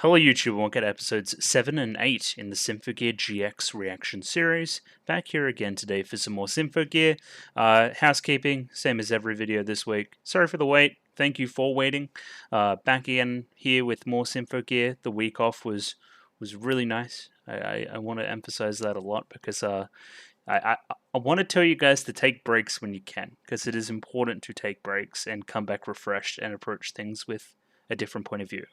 Hello YouTube, and welcome to episodes 7 and 8 in the Symphogear GX reaction series. Back here again today for some more Symphogear. Housekeeping, same as every video this week. Sorry for the wait, thank you for waiting. Back again here with more Symphogear. The week off was really nice. I want to emphasize that a lot because I want to tell you guys to take breaks when you can, because it is important to take breaks and come back refreshed and approach things with a different point of view.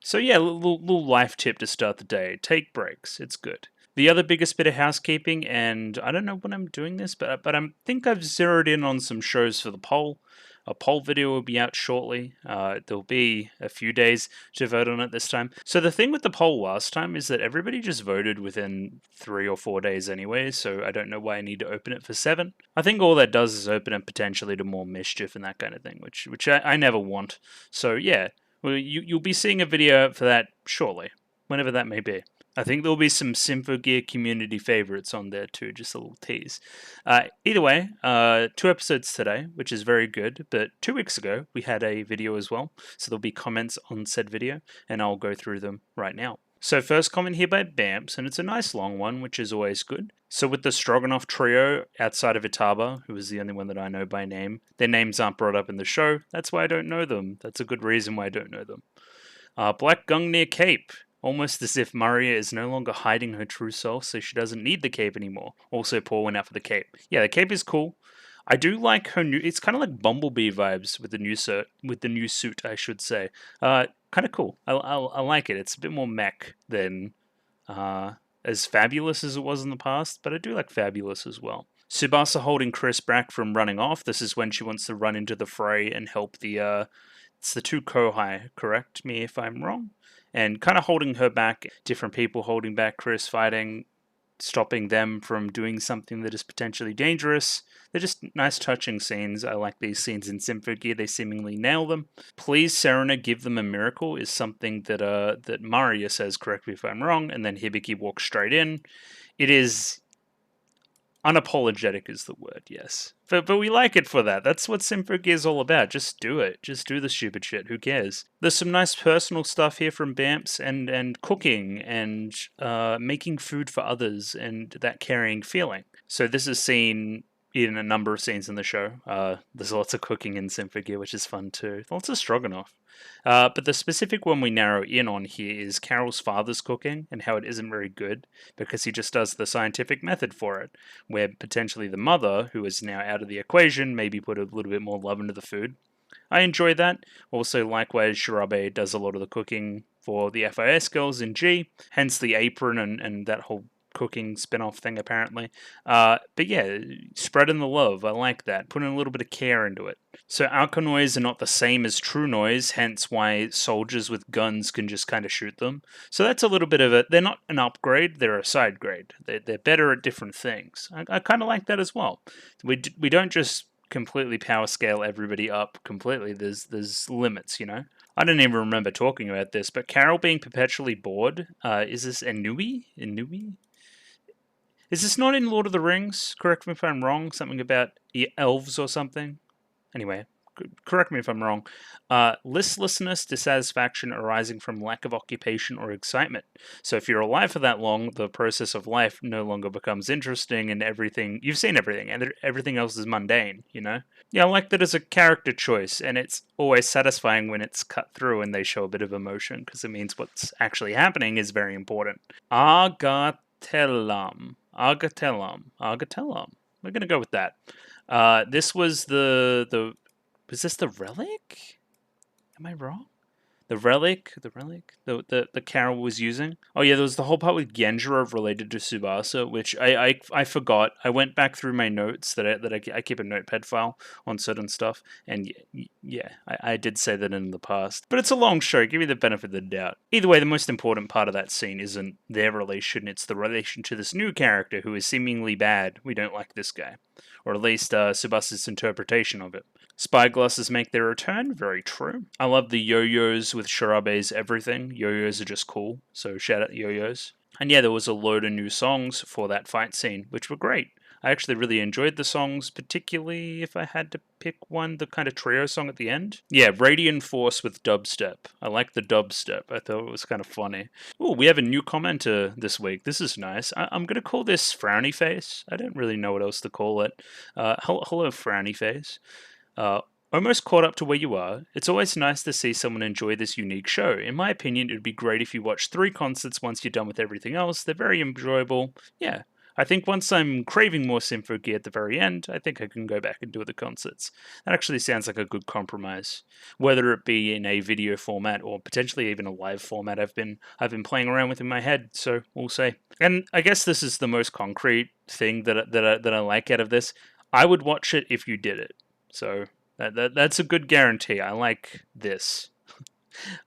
So yeah, little life tip to start the day. Take breaks. It's good. The other biggest bit of housekeeping, and I don't know when I'm doing this, but I think I've zeroed in on some shows for the poll. A poll video will be out shortly. There'll be a few days to vote on it this time. So the thing with the poll last time is that everybody just voted within 3 or 4 days anyway, so I don't know why I need to open it for 7. I think all that does is open it potentially to more mischief and that kind of thing, which I never want. So yeah. Well, you'll be seeing a video for that shortly, whenever that may be. I think there'll be some Symphogear community favorites on there too, just a little tease. Either way, 2 episodes today, which is very good, but 2 weeks ago we had a video as well, so there'll be comments on said video, and I'll go through them right now. So first comment here by Bamps, and it's a nice long one, which is always good. So with the Stroganoff trio, outside of Itaba, who is the only one that I know by name, their names aren't brought up in the show. That's why I don't know them. That's a good reason why I don't know them. Black Gungnir cape. Almost as if Maria is no longer hiding her true self, so she doesn't need the cape anymore. Also, Paul went out for the cape. Yeah, the cape is cool. I do like her new. It's kind of like Bumblebee vibes with the new suit, I should say. Kind of cool. I like it. It's a bit more mech than as fabulous as it was in the past, but I do like fabulous as well. Tsubasa holding Chris back from running off. This is when she wants to run into the fray and help the. It's the 2 Kohai. Correct me if I'm wrong. And kind of holding her back. Different people holding back Chris, fighting, stopping them from doing something that is potentially dangerous. They're just nice touching scenes. I like these scenes in Symphogear. They seemingly nail them. Please, Serena, give them a miracle is something that that Maria says, correct me if I'm wrong, and then Hibiki walks straight in. It is unapologetic is the word, yes. But we like it for that. That's what Symphogear is all about. Just do it. Just do the stupid shit. Who cares? There's some nice personal stuff here from Bamps and cooking and making food for others and that caring feeling. So this is seen in a number of scenes in the show. There's lots of cooking in Symphogear, which is fun too. Lots of stroganoff. But the specific one we narrow in on here is Carol's father's cooking and how it isn't very good because he just does the scientific method for it, where potentially the mother, who is now out of the equation, maybe put a little bit more love into the food. I enjoy that. Also, likewise, Shirabe does a lot of the cooking for the FIS girls in G, hence the apron and that whole cooking spin-off thing apparently. But yeah, spreading the love, I like that. Putting a little bit of care into it. So alkanoids are not the same as true noise, hence why soldiers with guns can just kind of shoot them. So that's a little bit of a, they're not an upgrade, they're a side grade. They're better at different things. I kind of like that as well. We don't just completely power scale everybody up completely. There's limits, you know? I don't even remember talking about this, but Carol being perpetually bored, is this Inui? Is this not in Lord of the Rings? Correct me if I'm wrong. Something about elves or something. Anyway, correct me if I'm wrong. Listlessness, dissatisfaction arising from lack of occupation or excitement. So if you're alive for that long, the process of life no longer becomes interesting and everything, you've seen everything, and everything else is mundane, you know? Yeah, I like that as a character choice, and it's always satisfying when it's cut through and they show a bit of emotion, because it means what's actually happening is very important. Agatellam. We're gonna go with that. This was was this the relic? Am I wrong? The relic the Carol was using. Oh yeah, there was the whole part with Genjiro related to Tsubasa, which I forgot. I went back through my notes that I keep a notepad file on certain stuff, and yeah, I did say that in the past. But it's a long show. Give me the benefit of the doubt. Either way, the most important part of that scene isn't their relation; it's the relation to this new character who is seemingly bad. We don't like this guy, or at least Tsubasa's interpretation of it. Spyglasses make their return, very true. I love the yo-yos with Shirabe's everything. Yo-yos are just cool, so shout out yo-yos. And yeah, there was a load of new songs for that fight scene, which were great. I actually really enjoyed the songs, particularly if I had to pick one, the kind of trio song at the end. Yeah, Radiant Force with dubstep. I like the dubstep. I thought it was kind of funny. Oh, we have a new commenter this week. This is nice. I'm going to call this Frowny Face. I don't really know what else to call it. Hello, Frowny Face. Almost caught up to where you are. It's always nice to see someone enjoy this unique show. In my opinion, it would be great if you watch 3 concerts once you're done with everything else. They're very enjoyable. Yeah, I think once I'm craving more Symphogear at the very end, I think I can go back and do the concerts. That actually sounds like a good compromise. Whether it be in a video format or potentially even a live format, I've been playing around with in my head, so we'll see. And I guess this is the most concrete thing that I like out of this. I would watch it if you did it. So that's a good guarantee. I like this.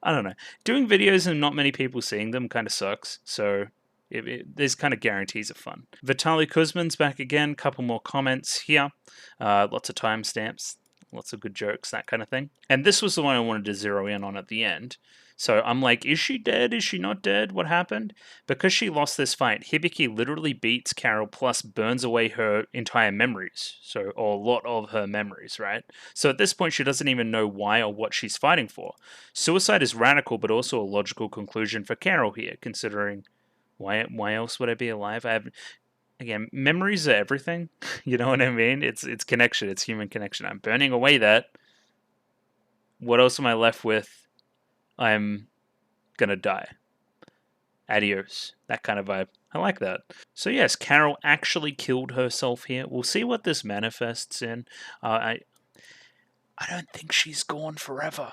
I don't know. Doing videos and not many people seeing them kind of sucks. So there's kind of guarantees of fun. Vitaly Kuzmin's back again. Couple more comments here. Lots of timestamps. Lots of good jokes, that kind of thing. And this was the one I wanted to zero in on at the end. So I'm like, is she dead? Is she not dead? What happened? Because she lost this fight, Hibiki literally beats Carol plus burns away her entire memories. So, or a lot of her memories, right? So at this point, she doesn't even know why or what she's fighting for. Suicide is radical, but also a logical conclusion for Carol here, considering why else would I be alive? Again, memories are everything. You know what I mean? It's connection. It's human connection. I'm burning away that. What else am I left with? I'm gonna die. Adios. That kind of vibe. I like that. So yes, Carol actually killed herself here. We'll see what this manifests in. I don't think she's gone forever.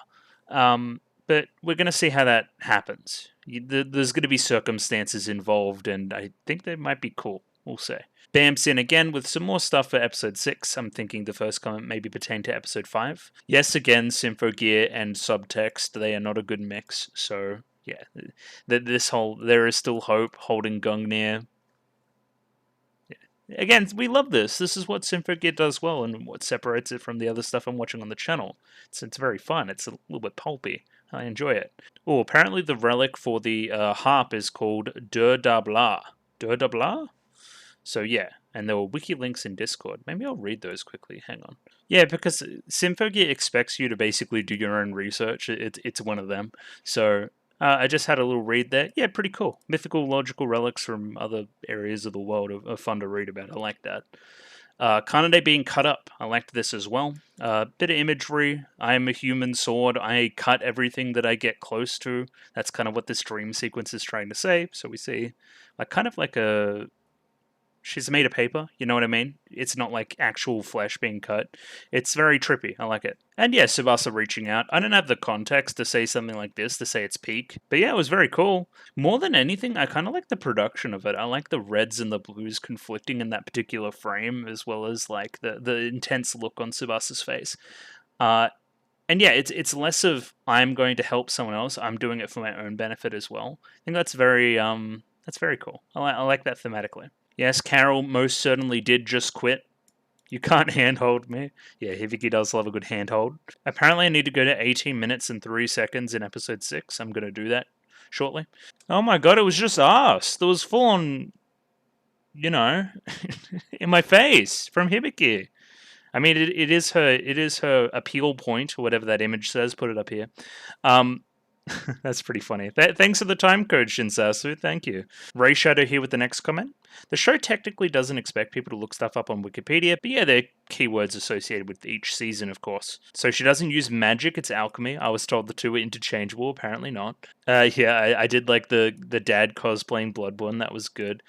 But we're going to see how that happens. There's going to be circumstances involved, and I think they might be cool. We'll see. Bam's in again with some more stuff for episode 6. I'm thinking the first comment maybe pertain to episode 5. Yes, again, Symphogear and subtext, they are not a good mix. So, yeah, there is still hope, holding Gungnir. Again, we love this. This is what Symphogear does well and what separates it from the other stuff I'm watching on the channel. It's very fun. It's a little bit pulpy. I enjoy it. Oh, apparently the relic for the harp is called Dur da Blah. Dur da Blah? So yeah, and there were wiki links in Discord. Maybe I'll read those quickly. Hang on. Yeah, because Symphogear expects you to basically do your own research. It's one of them. So I just had a little read there. Yeah, pretty cool. Mythical, logical relics from other areas of the world are fun to read about. I like that. Kanade being cut up. I liked this as well. Bit of imagery. I am a human sword. I cut everything that I get close to. That's kind of what this dream sequence is trying to say. So we see kind of like a... She's made of paper, you know what I mean? It's not like actual flesh being cut. It's very trippy. I like it. And yeah, Tsubasa reaching out. I don't have the context to say something like this, to say it's peak. But yeah, it was very cool. More than anything, I kind of like the production of it. I like the reds and the blues conflicting in that particular frame, as well as like the intense look on Tsubasa's face. And yeah, it's less of I'm going to help someone else. I'm doing it for my own benefit as well. I think that's very cool. I like that thematically. Yes, Carol most certainly did just quit. You can't handhold me. Yeah, Hibiki does love a good handhold. Apparently I need to go to 18 minutes and 3 seconds in episode 6. I'm going to do that shortly. Oh my god, it was just ass. There was full on, you know, in my face from Hibiki. I mean, it is her appeal point, or whatever that image says. Put it up here. That's pretty funny. Thanks for the time code, Shinsasu. Thank you. Ray Shadow here with the next comment. The show technically doesn't expect people to look stuff up on Wikipedia, but yeah, there are keywords associated with each season, of course. So she doesn't use magic, it's alchemy. I was told the two were interchangeable, apparently not. Yeah, I did like the dad cosplaying Bloodborne, that was good.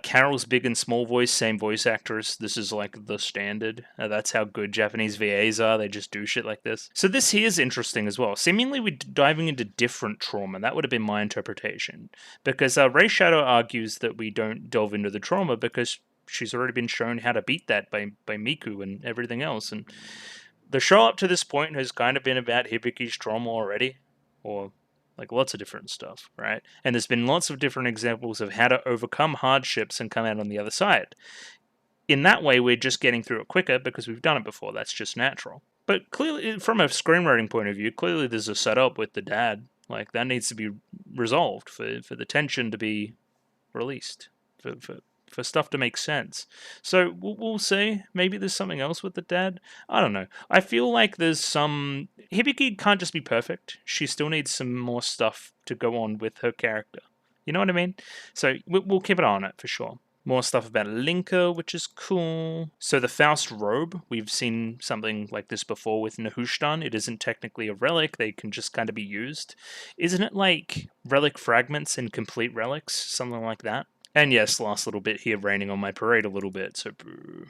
Carol's big and small voice, same voice actress. This is like the standard. That's how good Japanese VAs are. They just do shit like this. So this here is interesting as well. Seemingly we're diving into different trauma. That would have been my interpretation. Because Ray Shadow argues that we don't delve into the trauma because she's already been shown how to beat that by Miku and everything else. And the show up to this point has kind of been about Hibiki's trauma already. Or... like lots of different stuff, right? And there's been lots of different examples of how to overcome hardships and come out on the other side. In that way, we're just getting through it quicker because we've done it before. That's just natural. But clearly, from a screenwriting point of view, clearly there's a setup with the dad. Like, that needs to be resolved for the tension to be released. For for stuff to make sense. So we'll see. Maybe there's something else with the dad. I don't know. I feel like there's some... Hibiki can't just be perfect. She still needs some more stuff to go on with her character. You know what I mean? So we'll keep an eye on it for sure. More stuff about Linka, which is cool. So the Faust robe, we've seen something like this before with Nehushtan. It isn't technically a relic, they can just kind of be used. Isn't it like relic fragments and complete relics? Something like that? And yes, last little bit here, raining on my parade a little bit, so boo.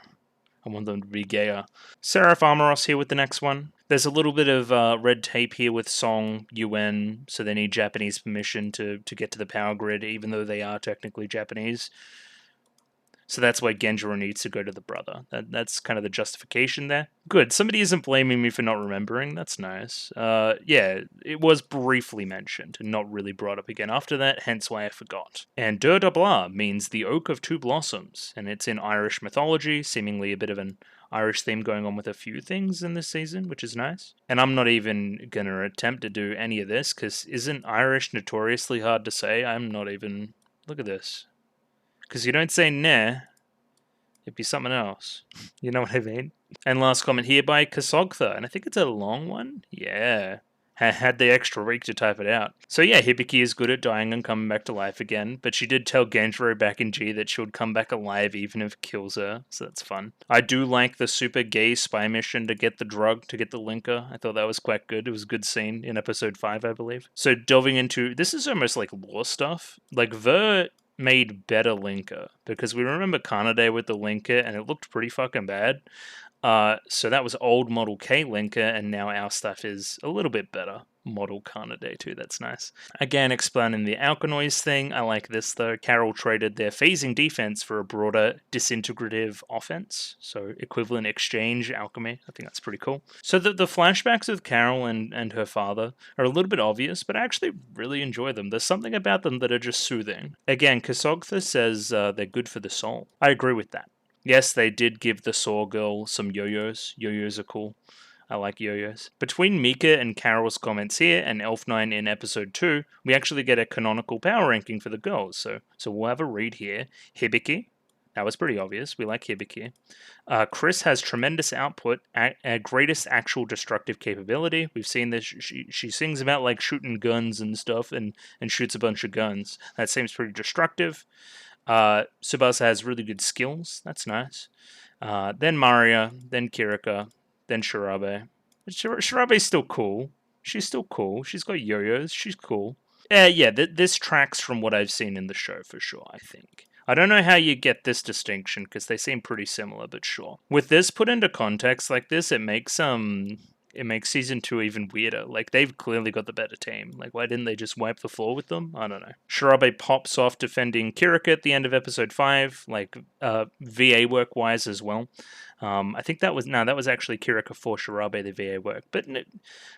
I want them to be gayer. Seraph Armoros here with the next one. There's a little bit of red tape here with Song, UN, so they need Japanese permission to get to the power grid, even though they are technically Japanese. So that's why Genjiro needs to go to the brother. That's kind of the justification there. Good. Somebody isn't blaming me for not remembering. That's nice. Yeah, it was briefly mentioned and not really brought up again after that, hence why I forgot. And Dur Dabla means the Oak of Two Blossoms, and it's in Irish mythology, seemingly a bit of an Irish theme going on with a few things in this season, which is nice. And I'm not even going to attempt to do any of this, because isn't Irish notoriously hard to say? I'm not even... Look at this. Because you don't say nah, it'd be something else. You know what I mean? And last comment here by Kasogtha, and I think it's a long one? Yeah. Had the extra week to type it out. So yeah, Hibiki is good at dying and coming back to life again, but she did tell Genjiro back in G that she would come back alive even if it kills her, so that's fun. I do like the super gay spy mission to get the drug, to get the linker. I thought that was quite good. It was a good scene in episode 5, I believe. So delving into... This is almost like lore stuff. Like, Ver made better linker, because we remember Kanade with the linker, and it looked pretty fucking bad. So that was old Model K linker, and now our stuff is a little bit better. Model Kanade too, that's nice. Again, explaining the Alkanoids thing, I like this though. Carol traded their phasing defense for a broader disintegrative offense, so equivalent exchange alchemy. I think that's pretty cool. So the flashbacks of Carol and her father are a little bit obvious, but I actually really enjoy them. There's something about them that are just soothing. Again, Kasogtha says they're good for the soul. I agree with that. Yes, they did give the Saw Girl some yo-yos. Yo-yos are cool. I like yo-yos. Between Mika and Carol's comments here and Elf9 in episode 2, we actually get a canonical power ranking for the girls. So we'll have a read here. Hibiki. That was pretty obvious. We like Hibiki. Chris has tremendous output, greatest actual destructive capability. We've seen this. She sings about like shooting guns and stuff and shoots a bunch of guns. That seems pretty destructive. Tsubasa has really good skills. That's nice. Then Maria, then Kirika, then Shirabe. Shirabe's still cool. She's still cool. She's got yo-yos. She's cool. Yeah, this tracks from what I've seen in the show for sure, I think. I don't know how you get this distinction, because they seem pretty similar, but sure. With this put into context like this, it makes season 2 even weirder. Like, they've clearly got the better team. Like, why didn't they just wipe the floor with them? I don't know. Shirabe pops off defending Kirika at the end of episode 5, like, VA work-wise as well. I think that was actually Kirika for Shirabe, the VA work. But,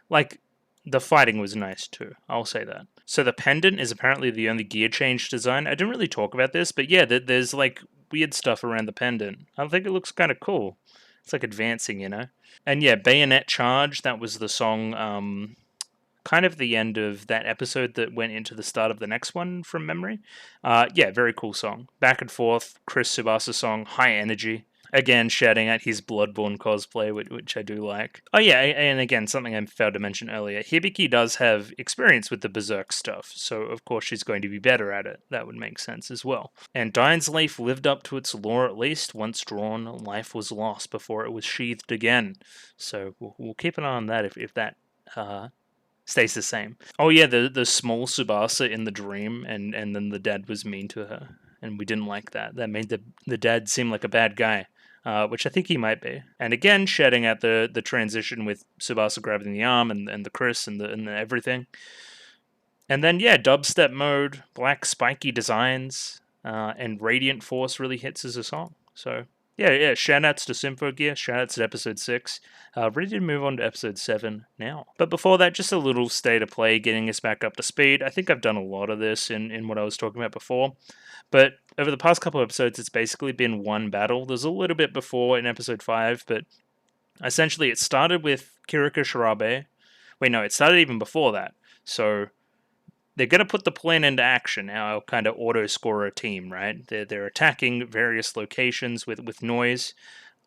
like, the fighting was nice too, I'll say that. So the pendant is apparently the only gear change design. I didn't really talk about this, but yeah, there's, like, weird stuff around the pendant. I think it looks kind of cool. It's, like, advancing, you know? And yeah, Bayonet Charge, that was the song, kind of the end of that episode that went into the start of the next one from memory. Yeah, very cool song. Back and forth, Chris Tsubasa song, high energy. Again, shouting at his Bloodborne cosplay, which I do like. Oh yeah, and again, something I failed to mention earlier. Hibiki does have experience with the Berserk stuff, so of course she's going to be better at it. That would make sense as well. And Dine's Leaf lived up to its lore at least. Once drawn, life was lost before it was sheathed again. So we'll keep an eye on that if that stays the same. Oh yeah, the small Tsubasa in the dream, and then the dad was mean to her. And we didn't like that. That made the dad seem like a bad guy. Which I think he might be. And again, shouting at the transition with Tsubasa grabbing the arm and the Chris and the everything. And then, yeah, dubstep mode, black spiky designs, and Radiant Force really hits as a song. So, yeah, shoutouts to Symphogear, shoutouts to episode 6. Ready to move on to episode 7 now. But before that, just a little state of play, getting us back up to speed. I think I've done a lot of this in what I was talking about before. But over the past couple of episodes, it's basically been one battle. There's a little bit before in episode 5, but essentially it started with Kirika Shirabe. Wait, no, it started even before that. So they're going to put the plan into action, our kind of auto-scorer team, right? They're attacking various locations with noise.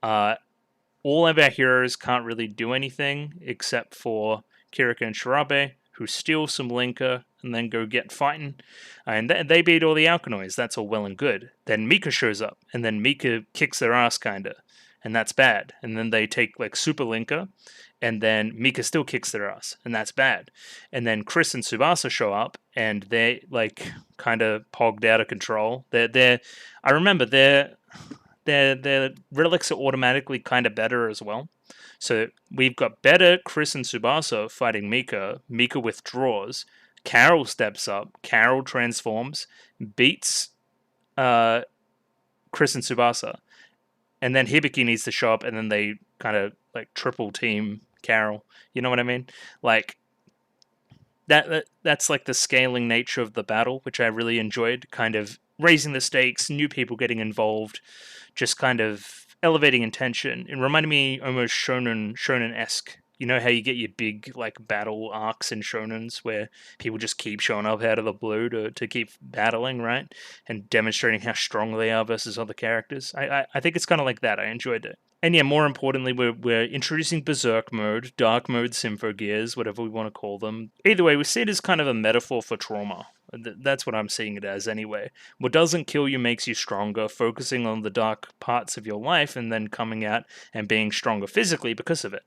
All of our heroes can't really do anything except for Kirika and Shirabe, who steal some Linker and then go get fighting. And they beat all the Alkanoids. That's all well and good. Then Mika shows up, and then Mika kicks their ass, kinda. And that's bad. And then they take, like, Super Linker, and then Mika still kicks their ass, and that's bad. And then Chris and Tsubasa show up, and they, like, kind of pogged out of control. I remember their relics are automatically kind of better as well. So we've got better Chris and Tsubasa fighting Mika. Mika withdraws. Carol steps up. Carol transforms, beats Chris and Tsubasa. And then Hibiki needs to show up, and then they kind of like triple team Carol. You know what I mean? Like that's like the scaling nature of the battle, which I really enjoyed. Kind of raising the stakes, new people getting involved, just kind of elevating intention. It reminded me almost shonen-esque. You know how you get your big like battle arcs in shonens where people just keep showing up out of the blue to keep battling, right? And demonstrating how strong they are versus other characters. I think it's kind of like that. I enjoyed it. And yeah, more importantly, we're introducing Berserk mode, Dark mode, Symphogears, whatever we want to call them. Either way, we see it as kind of a metaphor for trauma. That's what I'm seeing it as anyway. What doesn't kill you makes you stronger, focusing on the dark parts of your life and then coming out and being stronger physically because of it,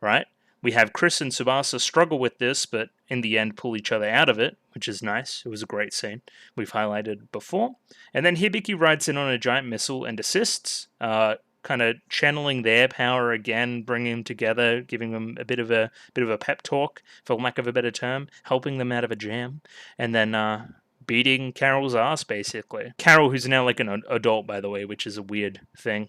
right? We have Chris and Tsubasa struggle with this, but in the end pull each other out of it, which is nice. It was a great scene we've highlighted before. And then Hibiki rides in on a giant missile and assists, kind of channeling their power again, bringing them together, giving them a bit of a pep talk, for lack of a better term, helping them out of a jam, and then beating Carol's ass, basically. Carol, who's now like an adult, by the way, which is a weird thing.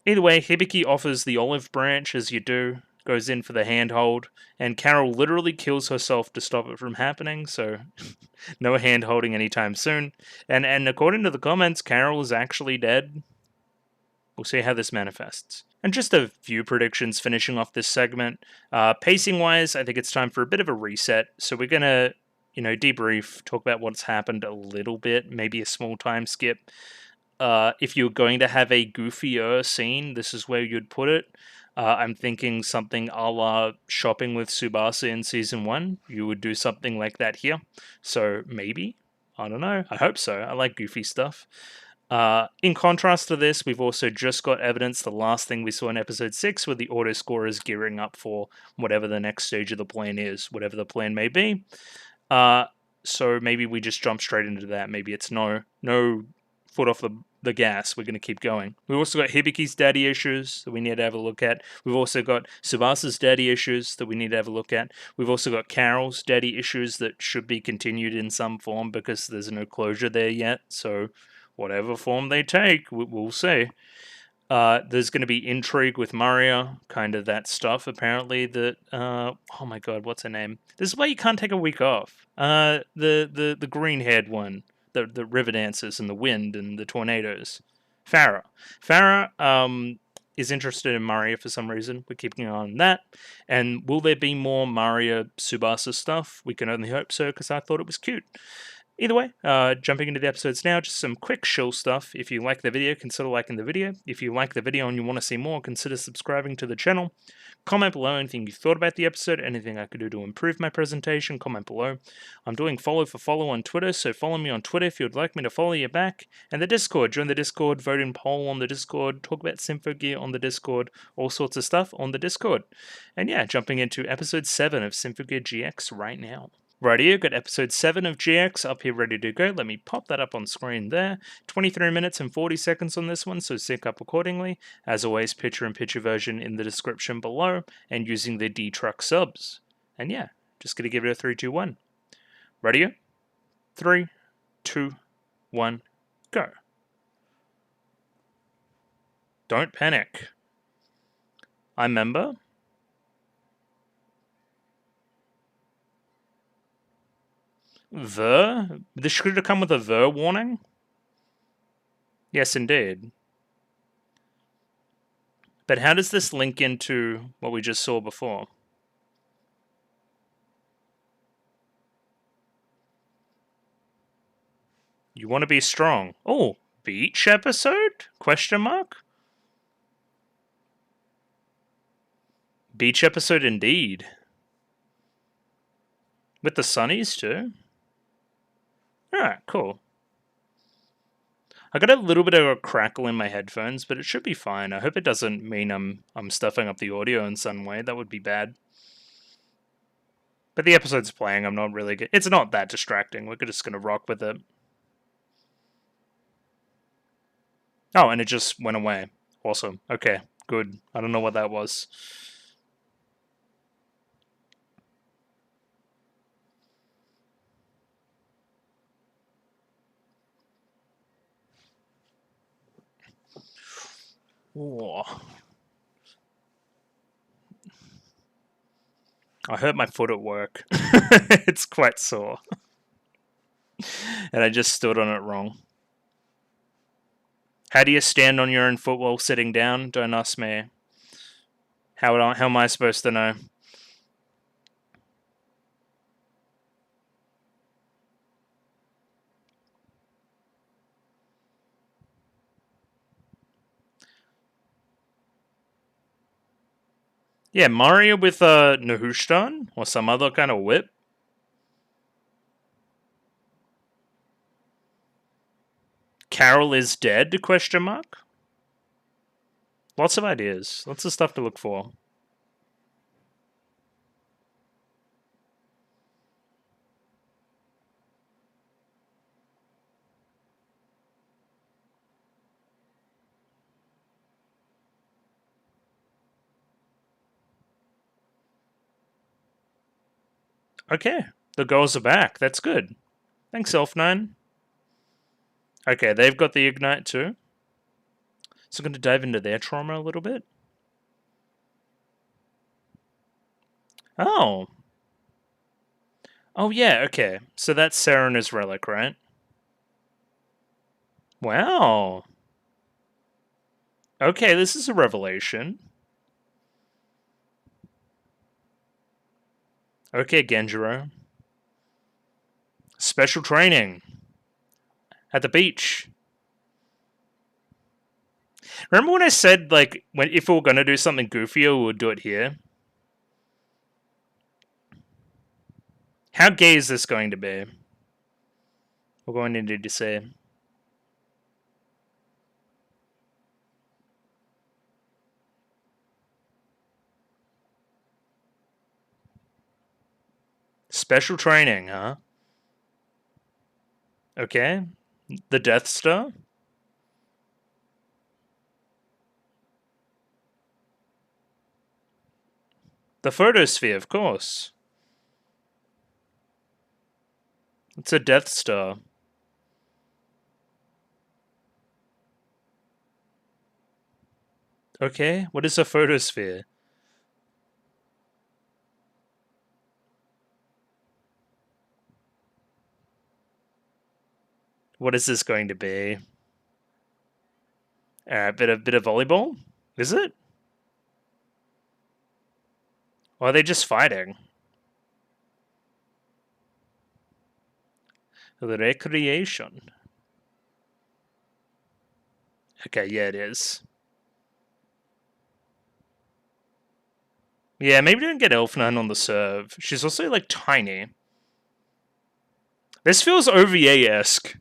Either way, Hibiki offers the olive branch, as you do, goes in for the handhold, and Carol literally kills herself to stop it from happening, so no hand-holding anytime soon. And according to the comments, Carol is actually dead. We'll see how this manifests. And just a few predictions finishing off this segment. Pacing-wise, I think it's time for a bit of a reset, so we're going to, debrief, talk about what's happened a little bit, maybe a small time skip. If you're going to have a goofier scene, this is where you'd put it. I'm thinking something a la Shopping with Tsubasa in Season 1. You would do something like that here. So maybe. I don't know. I hope so. I like goofy stuff. In contrast to this, we've also just got evidence, the last thing we saw in episode 6, where the auto scorer is gearing up for whatever the next stage of the plan is, whatever the plan may be. So maybe we just jump straight into that. Maybe it's no foot off the gas. We're going to keep going. We've also got Hibiki's daddy issues that we need to have a look at. We've also got Tsubasa's daddy issues that we need to have a look at. We've also got Carol's daddy issues that should be continued in some form because there's no closure there yet. So whatever form they take, we'll see. There's going to be intrigue with Maria, kind of that stuff, apparently, that, oh my god, what's her name? This is why you can't take a week off. The green-haired one, the river dancers and the wind and the tornadoes. Farah. Farah, is interested in Maria for some reason. We're keeping an eye on that. And will there be more Maria Tsubasa stuff? We can only hope so, because I thought it was cute. Either way, jumping into the episodes now, just some quick shill stuff. If you like the video, consider liking the video. If you like the video and you want to see more, consider subscribing to the channel. Comment below anything you thought about the episode, anything I could do to improve my presentation, comment below. I'm doing follow for follow on Twitter, so follow me on Twitter if you'd like me to follow you back. And the Discord, join the Discord, vote in poll on the Discord, talk about Symphogear on the Discord, all sorts of stuff on the Discord. And yeah, jumping into episode 7 of Symphogear GX right now. Rightio, got episode 7 of GX up here ready to go. Let me pop that up on screen there. 23 minutes and 40 seconds on this one, so sync up accordingly. As always, picture-in-picture version in the description below, and using the D-Truck subs. And yeah, just gonna give it a 3, 2, 1. Rightio? 3, 2, 1, go. Don't panic. I remember. This should have come with a warning? Yes, indeed. But how does this link into what we just saw before? You want to be strong. Oh, beach episode? Question mark? Beach episode indeed. With the sunnies too? Alright, cool. I got a little bit of a crackle in my headphones, but it should be fine. I hope it doesn't mean I'm stuffing up the audio in some way. That would be bad. But the episode's playing, I'm not really... It's not that distracting. We're just going to rock with it. Oh, and it just went away. Awesome. Okay, good. I don't know what that was. Whoa. I hurt my foot at work. It's quite sore. And I just stood on it wrong. How do you stand on your own foot while sitting down? Don't ask me. How am I supposed to know? Yeah, Mario with a Nahushtan or some other kind of whip. Carol is dead? Question mark. Lots of ideas. Lots of stuff to look for. Okay, the girls are back. That's good. Thanks, Elf9. Okay, they've got the Ignite too. So I'm going to dive into their trauma a little bit. Oh. Oh, yeah, okay. So that's Serena's relic, right? Wow. Okay, this is a revelation. Okay, Genjiro. Special training. At the beach. Remember when I said, like, if we were going to do something goofier, we would do it here? How gay is this going to be? We're going to need to say. Special training, huh? Okay. The Death Star? The photosphere, of course. It's a Death Star. Okay, what is a photosphere? What is this going to be? Bit of volleyball? Is it? Or are they just fighting? The recreation. Okay, yeah, it is. Yeah, maybe don't get Elf9 on the serve. She's also, like, tiny. This feels OVA-esque.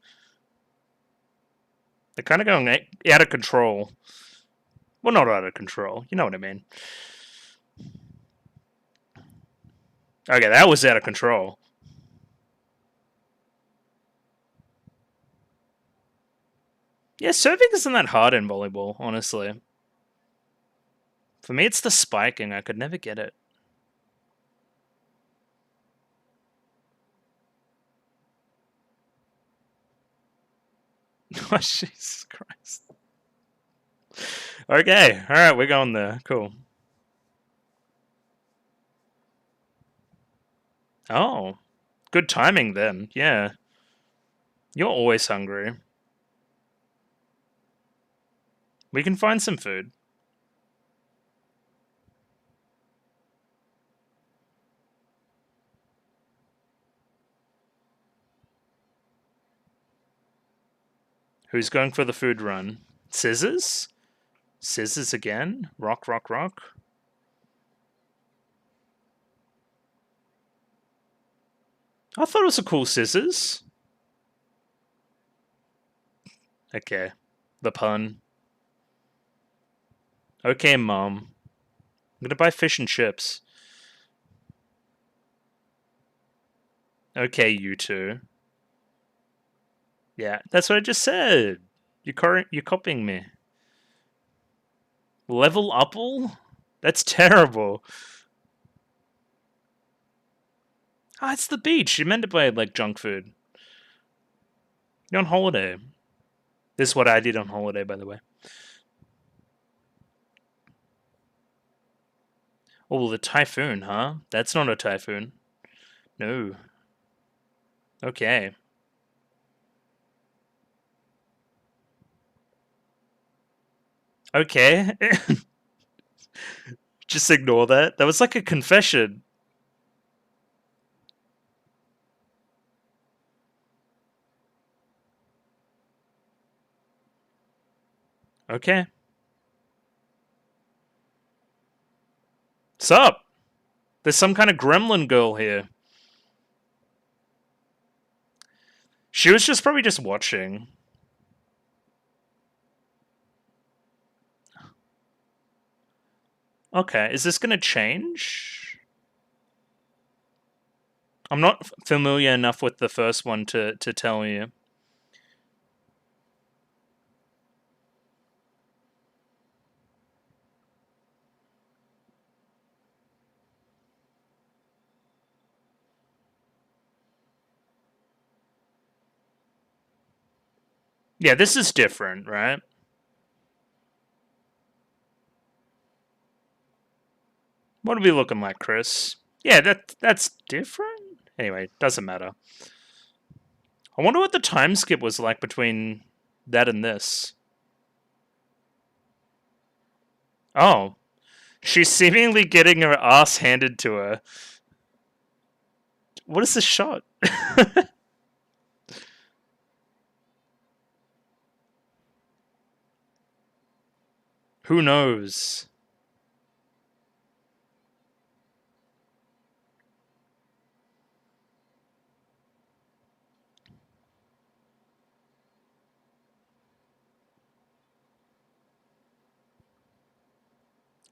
They're kind of going out of control. Well, not out of control. You know what I mean. Okay, that was out of control. Yeah, serving isn't that hard in volleyball, honestly. For me, it's the spiking. I could never get it. Oh, Jesus Christ. Okay, alright, we're going there. Cool. Oh, good timing then. Yeah. You're always hungry. We can find some food. Who's going for the food run? Scissors? Scissors again? Rock, rock, rock. I thought it was a cool scissors. Okay. The pun. Okay, Mom. I'm gonna buy fish and chips. Okay, you two. Yeah, that's what I just said. You're copying me. Level Upple? That's terrible. Ah, it's the beach. You meant to buy, like, junk food. You're on holiday. This is what I did on holiday, by the way. Oh, the typhoon, huh? That's not a typhoon. No. Okay. Okay. Just ignore that. That was like a confession. Okay. Sup? There's some kind of gremlin girl here. She was just probably just watching. Okay, is this gonna change? I'm not familiar enough with the first one to tell you. Yeah, this is different, right? What are we looking like, Chris? Yeah, that's different? Anyway, doesn't matter. I wonder what the time skip was like between that and this. Oh. She's seemingly getting her ass handed to her. What is this shot? Who knows?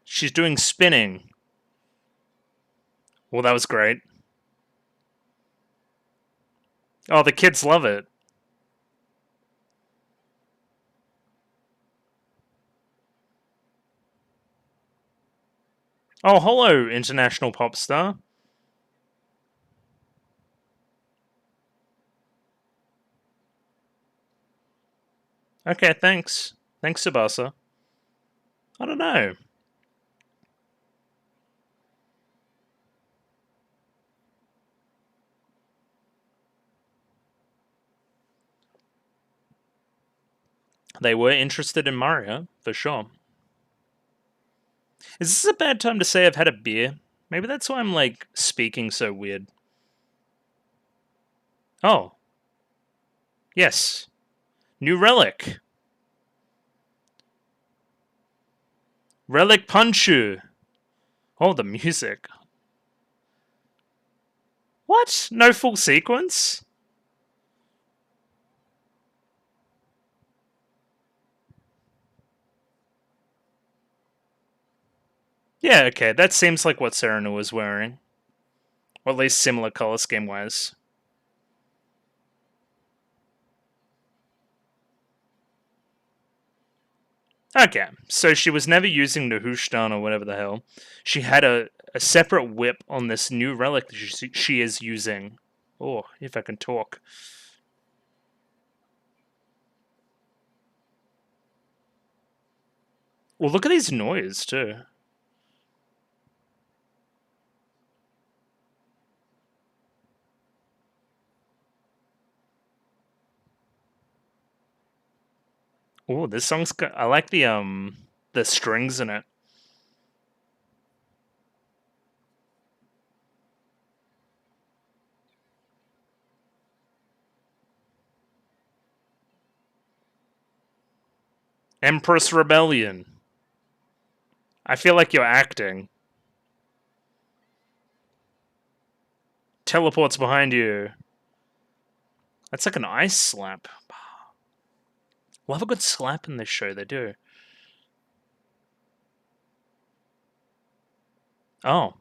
She's doing spinning. Well, that was great. Oh, the kids love it. Oh, hello, international pop star. Okay, thanks. Thanks, Subasa. I don't know. They were interested in Mario, for sure. Is this a bad time to say I've had a beer? Maybe that's why I'm, like, speaking so weird. Oh. Yes. New relic. Relic Punchu. Oh, the music. What? No full sequence? Yeah, okay, that seems like what Serena was wearing. Or at least similar color scheme wise. Okay, so she was never using the Hushdan or whatever the hell. She had a separate whip on this new relic that she is using. Oh, if I can talk. Well, look at these noise, too. Oh, this song's got... I like the strings in it. Empress Rebellion. I feel like you're acting. Teleports behind you. That's like an ice slap. We'll have a good slap in this show, they do. Oh.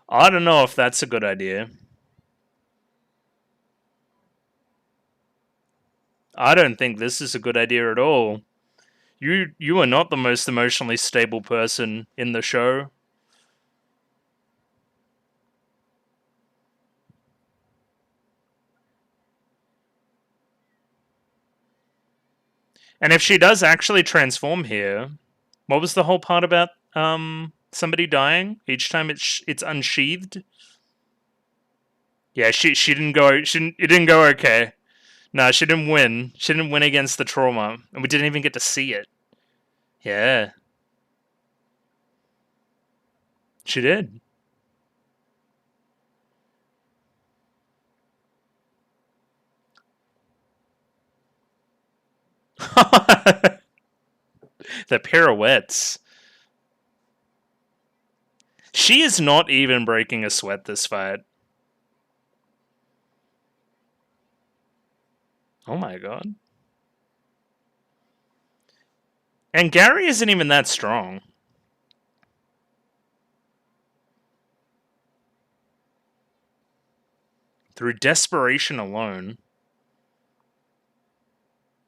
I don't know if that's a good idea. I don't think this is a good idea at all. You are not the most emotionally stable person in the show. And if she does actually transform here, what was the whole part about somebody dying each time it's unsheathed? Yeah, she didn't go. It didn't go okay. No, she didn't win. She didn't win against the trauma, and we didn't even get to see it. Yeah, she did. The pirouettes. She is not even breaking a sweat this fight. Oh my god. And Gary isn't even that strong. Through desperation alone.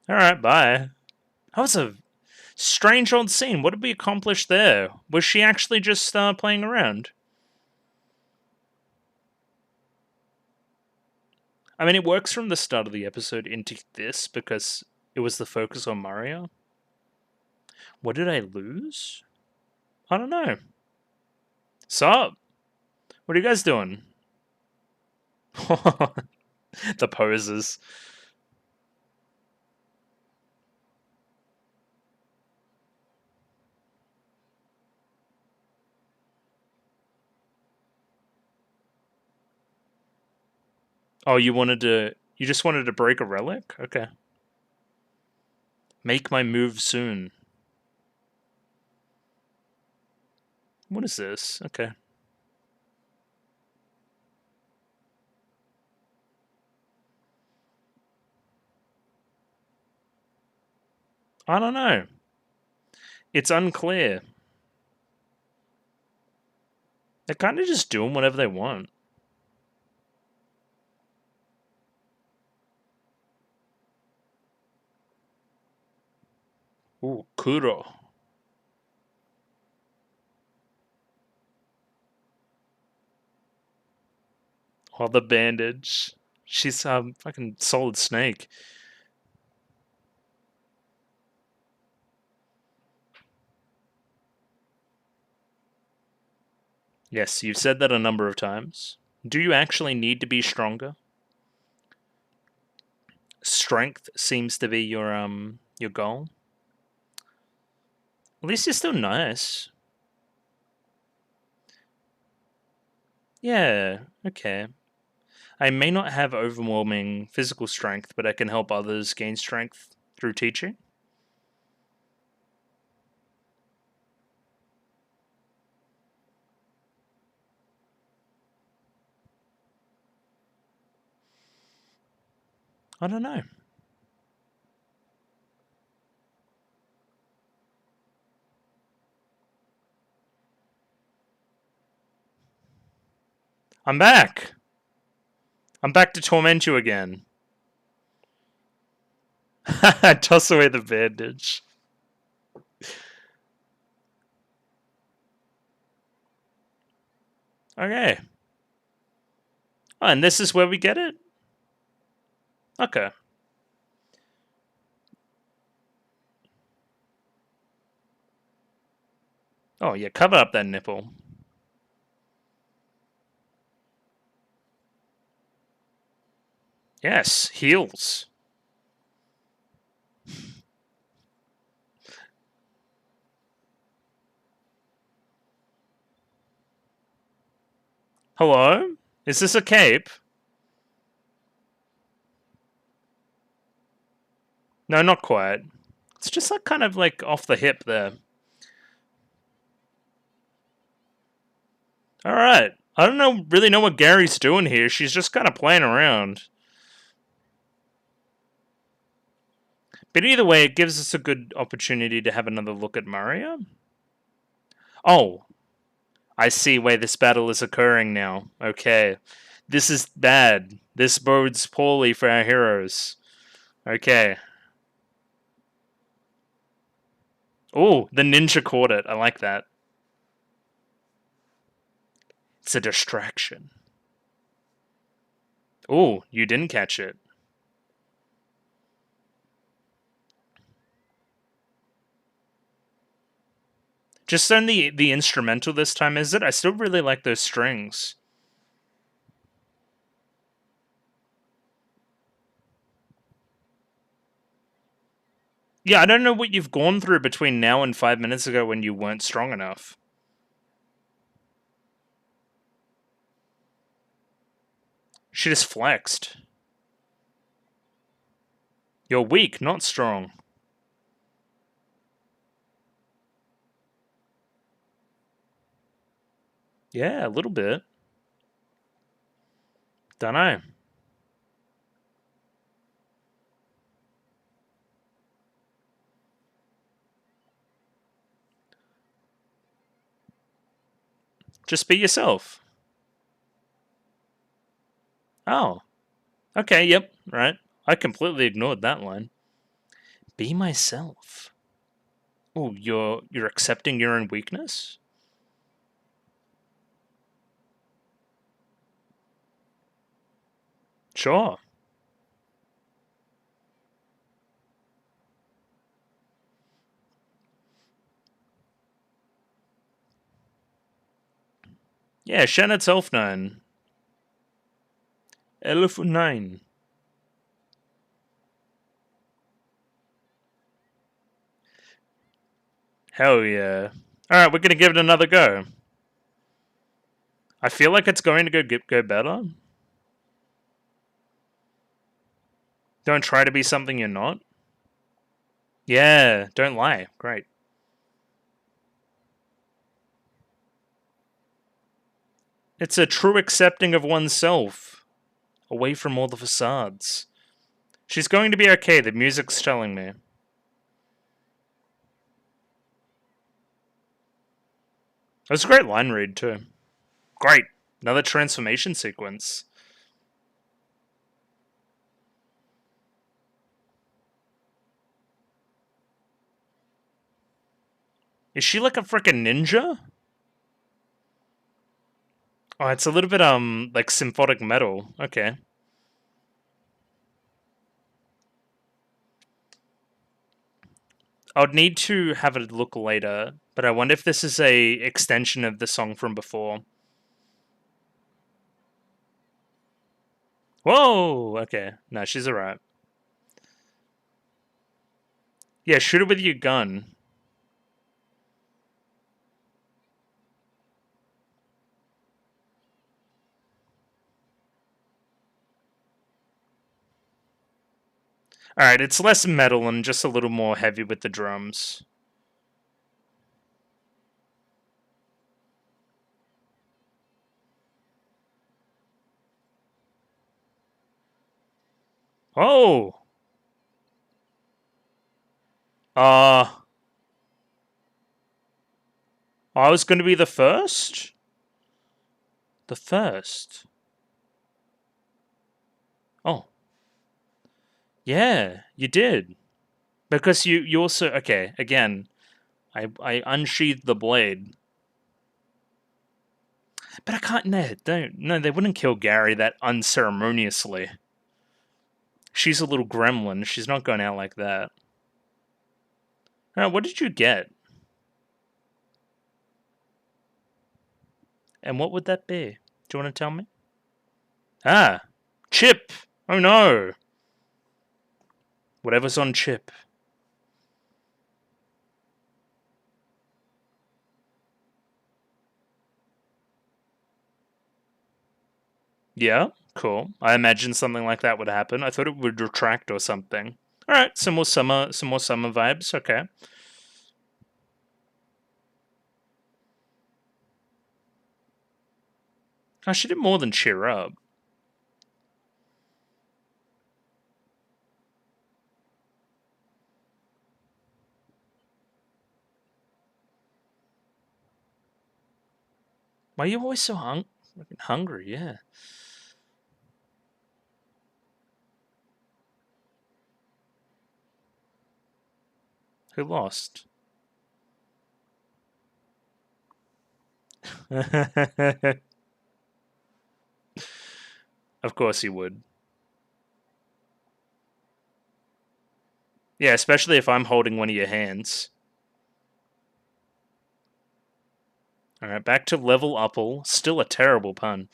Alright, bye. That was a strange old scene. What did we accomplish there? Was she actually just playing around? I mean, it works from the start of the episode into this because it was the focus on Mario. What did I lose? I don't know. Sup? What are you guys doing? The poses. Oh, you just wanted to break a relic? Okay. Make my move soon. What is this? Okay. I don't know. It's unclear. They're kind of just doing whatever they want. Ooh, Kuro. Oh, the bandage. She's fucking Solid Snake. Yes, you've said that a number of times. Do you actually need to be stronger? Strength seems to be your goal. At least you're still nice. Yeah, okay. I may not have overwhelming physical strength, but I can help others gain strength through teaching. I don't know. I'm back! I'm back to torment you again. Toss away the bandage. Okay. Oh, and this is where we get it? Okay. Oh, yeah, cover up that nipple. Yes, heals. Hello? Is this a cape? No, not quite. It's just like kind of like off the hip there. Alright. I don't really know what Gary's doing here. She's just kind of playing around. But either way, it gives us a good opportunity to have another look at Maria. Oh, I see where this battle is occurring now. Okay. This is bad. This bodes poorly for our heroes. Okay. Oh, the ninja caught it. I like that. It's a distraction. Oh, you didn't catch it. Just on the instrumental this time, is it? I still really like those strings. Yeah, I don't know what you've gone through between now and 5 minutes ago when you weren't strong enough. She just flexed. You're weak, not strong. Yeah, a little bit. Dunno. Just be yourself. Oh. Okay, yep, right. I completely ignored that line. Be myself. Oh, you're accepting your own weakness? Sure. Yeah, Shannon's Elf 9. Elf 9. Hell yeah. Alright, we're gonna give it another go. I feel like it's going to go better. Don't try to be something you're not. Yeah, don't lie. Great. It's a true accepting of oneself. Away from all the facades. She's going to be okay, the music's telling me. It was a great line read, too. Great. Another transformation sequence. Is she like a freaking ninja? Oh, it's a little bit, like symphonic metal. Okay. I would need to have a look later, but I wonder if this is a extension of the song from before. Whoa! Okay. No, she's alright. Yeah, shoot it with your gun. Alright, it's less metal and just a little more heavy with the drums. Oh! I was going to be the first? The first? Oh. Yeah, you did. Because you also... Okay, again. I unsheathed the blade. But I can't... No, they wouldn't kill Gary that unceremoniously. She's a little gremlin. She's not going out like that. Alright, what did you get? And what would that be? Do you want to tell me? Ah! Chip! Oh no! Whatever's on Chip. Yeah, cool. I imagined something like that would happen. I thought it would retract or something. All right, some more summer vibes. Okay. Oh, she did more than cheer up. Why are you always so hungry? Yeah. Who lost? Of course you would. Yeah, especially if I'm holding one of your hands. Alright, back to level upple. Still a terrible pun.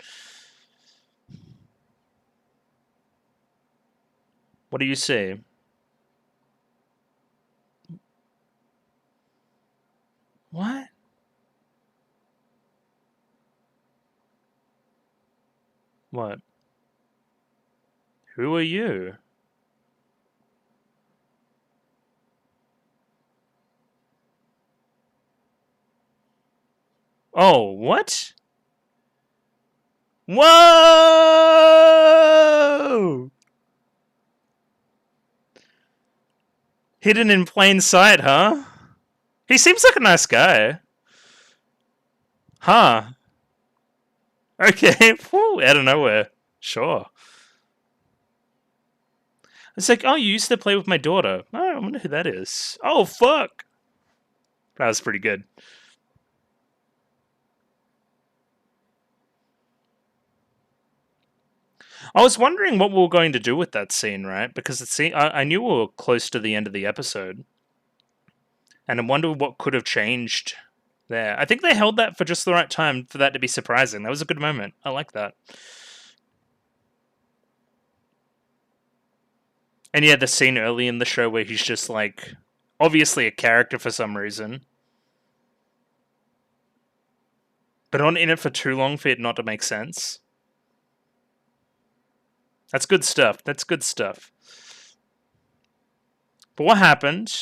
What do you say? What? What? Who are you? Oh, what? Whoa! Hidden in plain sight, huh? He seems like a nice guy. Huh. Okay, whew, out of nowhere. Sure. It's like, oh, you used to play with my daughter. Oh, I wonder who that is. Oh, fuck! That was pretty good. I was wondering what we were going to do with that scene, right? Because I knew we were close to the end of the episode. And I wonder what could have changed there. I think they held that for just the right time for that to be surprising. That was a good moment. I like that. And yeah, the scene early in the show where he's just like, obviously a character for some reason, but not in it for too long for it not to make sense. That's good stuff. That's good stuff. But what happened?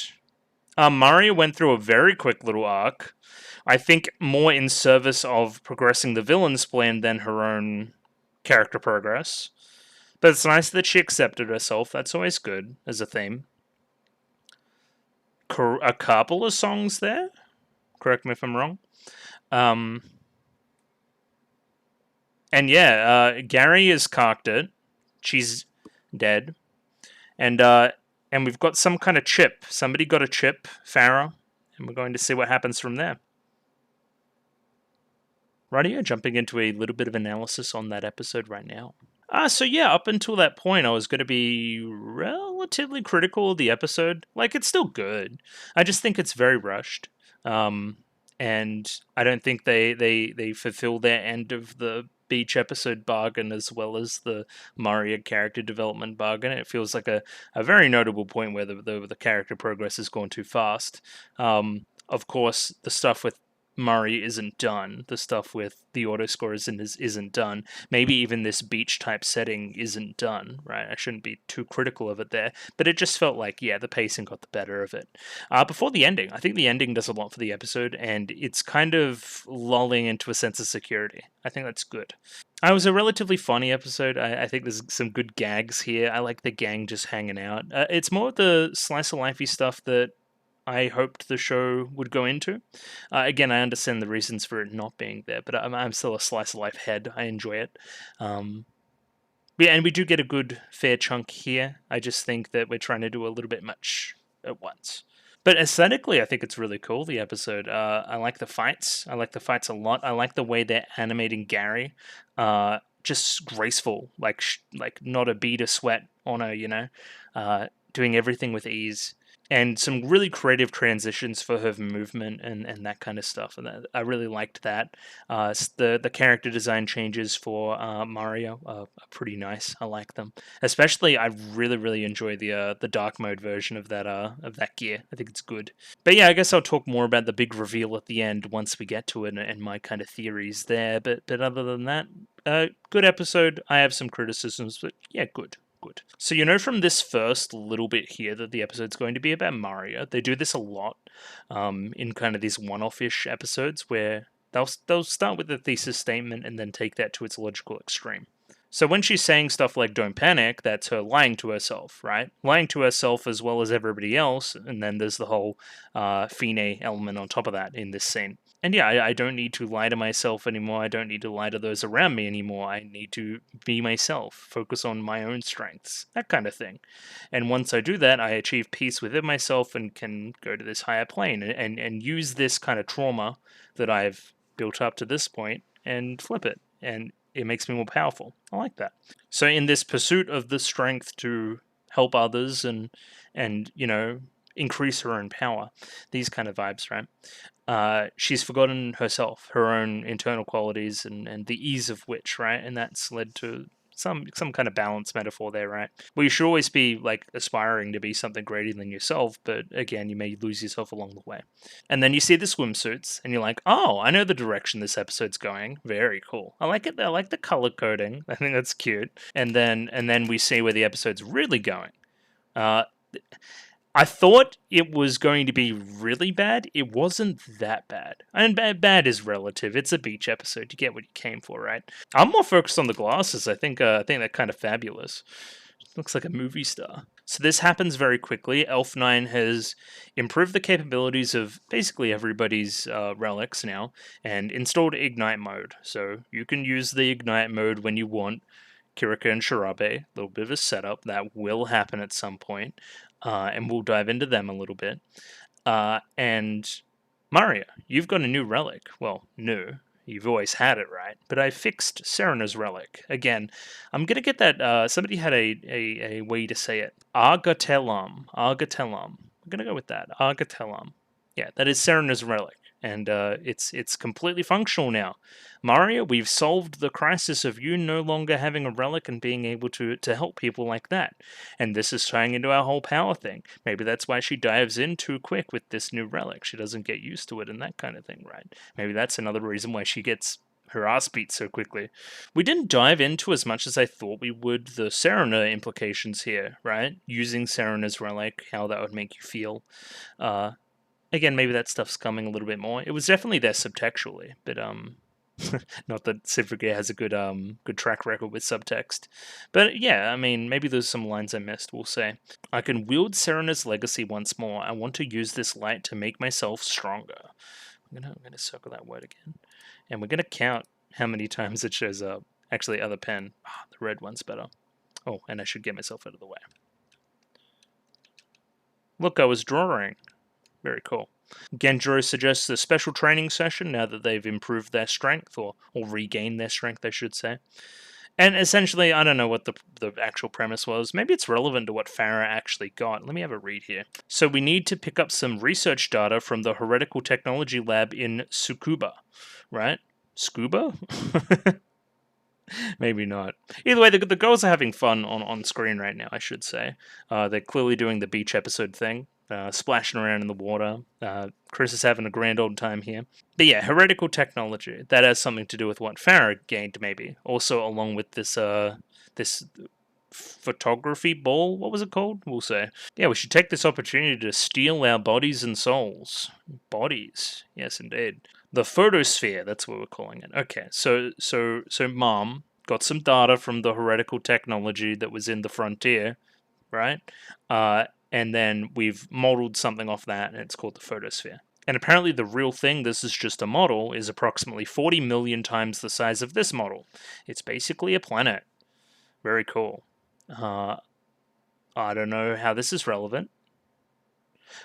Mario went through a very quick little arc. I think more in service of progressing the villain's plan than her own character progress. But it's nice that she accepted herself. That's always good as a theme. A couple of songs there. Correct me if I'm wrong. And yeah, Gary is cocked it. She's dead. And we've got some kind of chip. Somebody got a chip, Farah, and we're going to see what happens from there. Radio jumping into a little bit of analysis on that episode right now. So yeah, up until that point, I was going to be relatively critical of the episode. Like, it's still good. I just think it's very rushed. And I don't think they fulfill their end of the beach episode bargain as well as the Mario character development bargain. It feels like a very notable point where the character progress has gone too fast. Of course, the stuff with Murray isn't done. The stuff with the auto score isn't done. Maybe even this beach type setting isn't done, right? I shouldn't be too critical of it there, but it just felt like, yeah, the pacing got the better of it. Before the ending, I think the ending does a lot for the episode, and it's kind of lulling into a sense of security. I think that's good. It was a relatively funny episode. I think there's some good gags here. I like the gang just hanging out. It's more the slice of lifey stuff that I hoped the show would go into. Again, I understand the reasons for it not being there, but I'm still a slice of life head. I enjoy it. Yeah, and we do get a good fair chunk here. I just think that we're trying to do a little bit much at once. But aesthetically, I think it's really cool, the episode. I like the fights. I like the fights a lot. I like the way they're animating Gary. Just graceful, like not a bead of sweat on her, doing everything with ease. And some really creative transitions for her movement and that kind of stuff. And I really liked that. The character design changes for Mario are pretty nice. I like them. Especially, I really enjoy the dark mode version of that gear. I think it's good. But yeah, I guess I'll talk more about the big reveal at the end once we get to it and my kind of theories there. But other than that, good episode. I have some criticisms, but yeah, good. awkward. So you know from this first little bit here that the episode's going to be about Maria. They do this a lot in kind of these one-off-ish episodes where they'll start with a thesis statement and then take that to its logical extreme. So when she's saying stuff like "don't panic," that's her lying to herself, right? Lying to herself as well as everybody else, and then there's the whole Fine element on top of that in this scene. And yeah, I don't need to lie to myself anymore. I don't need to lie to those around me anymore. I need to be myself, focus on my own strengths, that kind of thing. And once I do that, I achieve peace within myself and can go to this higher plane and use this kind of trauma that I've built up to this point and flip it. And it makes me more powerful. I like that. So in this pursuit of the strength to help others and you know, increase her own power, these kind of vibes, right? She's forgotten herself, her own internal qualities, and the ease of which, right? And that's led to some kind of balance metaphor there, right? Well, you should always be like aspiring to be something greater than yourself, but again, you may lose yourself along the way. And then you see the swimsuits, and you're like, oh, I know the direction this episode's going. Very cool. I like it. I like the color coding. I think that's cute. And then we see where the episode's really going. I thought it was going to be really bad. It wasn't that bad. And bad is relative. It's a beach episode. You get what you came for, right? I'm more focused on the glasses. I think they're kind of fabulous. Looks like a movie star. So this happens very quickly. Elf9 has improved the capabilities of basically everybody's relics now and installed Ignite mode. So you can use the Ignite mode when you want. Kirika and Shirabe, a little bit of a setup. That will happen at some point. And we'll dive into them a little bit. And Maria, you've got a new relic. Well, new. You've always had it, right? But I fixed Serena's relic. Again, I'm going to get that... somebody had a way to say it. Argatellam. Argatellam. I'm going to go with that. Argatellam. Yeah, that is Serena's relic. And it's completely functional now. Maria, we've solved the crisis of you no longer having a relic and being able to help people like that. And this is tying into our whole power thing. Maybe that's why she dives in too quick with this new relic. She doesn't get used to it and that kind of thing, right? Maybe that's another reason why she gets her ass beat so quickly. We didn't dive into as much as I thought we would the Serena implications here, right? Using Serena's relic, how that would make you feel. Again, maybe that stuff's coming a little bit more. It was definitely there subtextually, but not that Symphogear has a good track record with subtext. But yeah, I mean, maybe there's some lines I missed, we'll say. I can wield Serena's legacy once more. I want to use this light to make myself stronger. I'm gonna circle that word again. And we're gonna count how many times it shows up. Actually, other pen. The red one's better. Oh, and I should get myself out of the way. Look, I was drawing. Very cool. Genjiro suggests a special training session now that they've improved their strength, or regained their strength, I should say. And essentially, I don't know what the actual premise was. Maybe it's relevant to what Farah actually got. Let me have a read here. So we need to pick up some research data from the Heretical Technology Lab in Tsukuba, right? Scuba? Maybe not. Either way, the girls are having fun on screen right now, I should say. They're clearly doing the beach episode thing. Splashing around in the water. Chris is having a grand old time here. But yeah, heretical technology. That has something to do with what Farah gained, maybe. Also, along with this this photography ball. What was it called? We'll say. Yeah, we should take this opportunity to steal our bodies and souls. Bodies. Yes, indeed. The photosphere. That's what we're calling it. Okay, so Mom got some data from the heretical technology that was in the frontier, right? And then we've modeled something off that, and it's called the photosphere. And apparently the real thing, this is just a model, is approximately 40 million times the size of this model. It's basically a planet. Very cool. I don't know how this is relevant.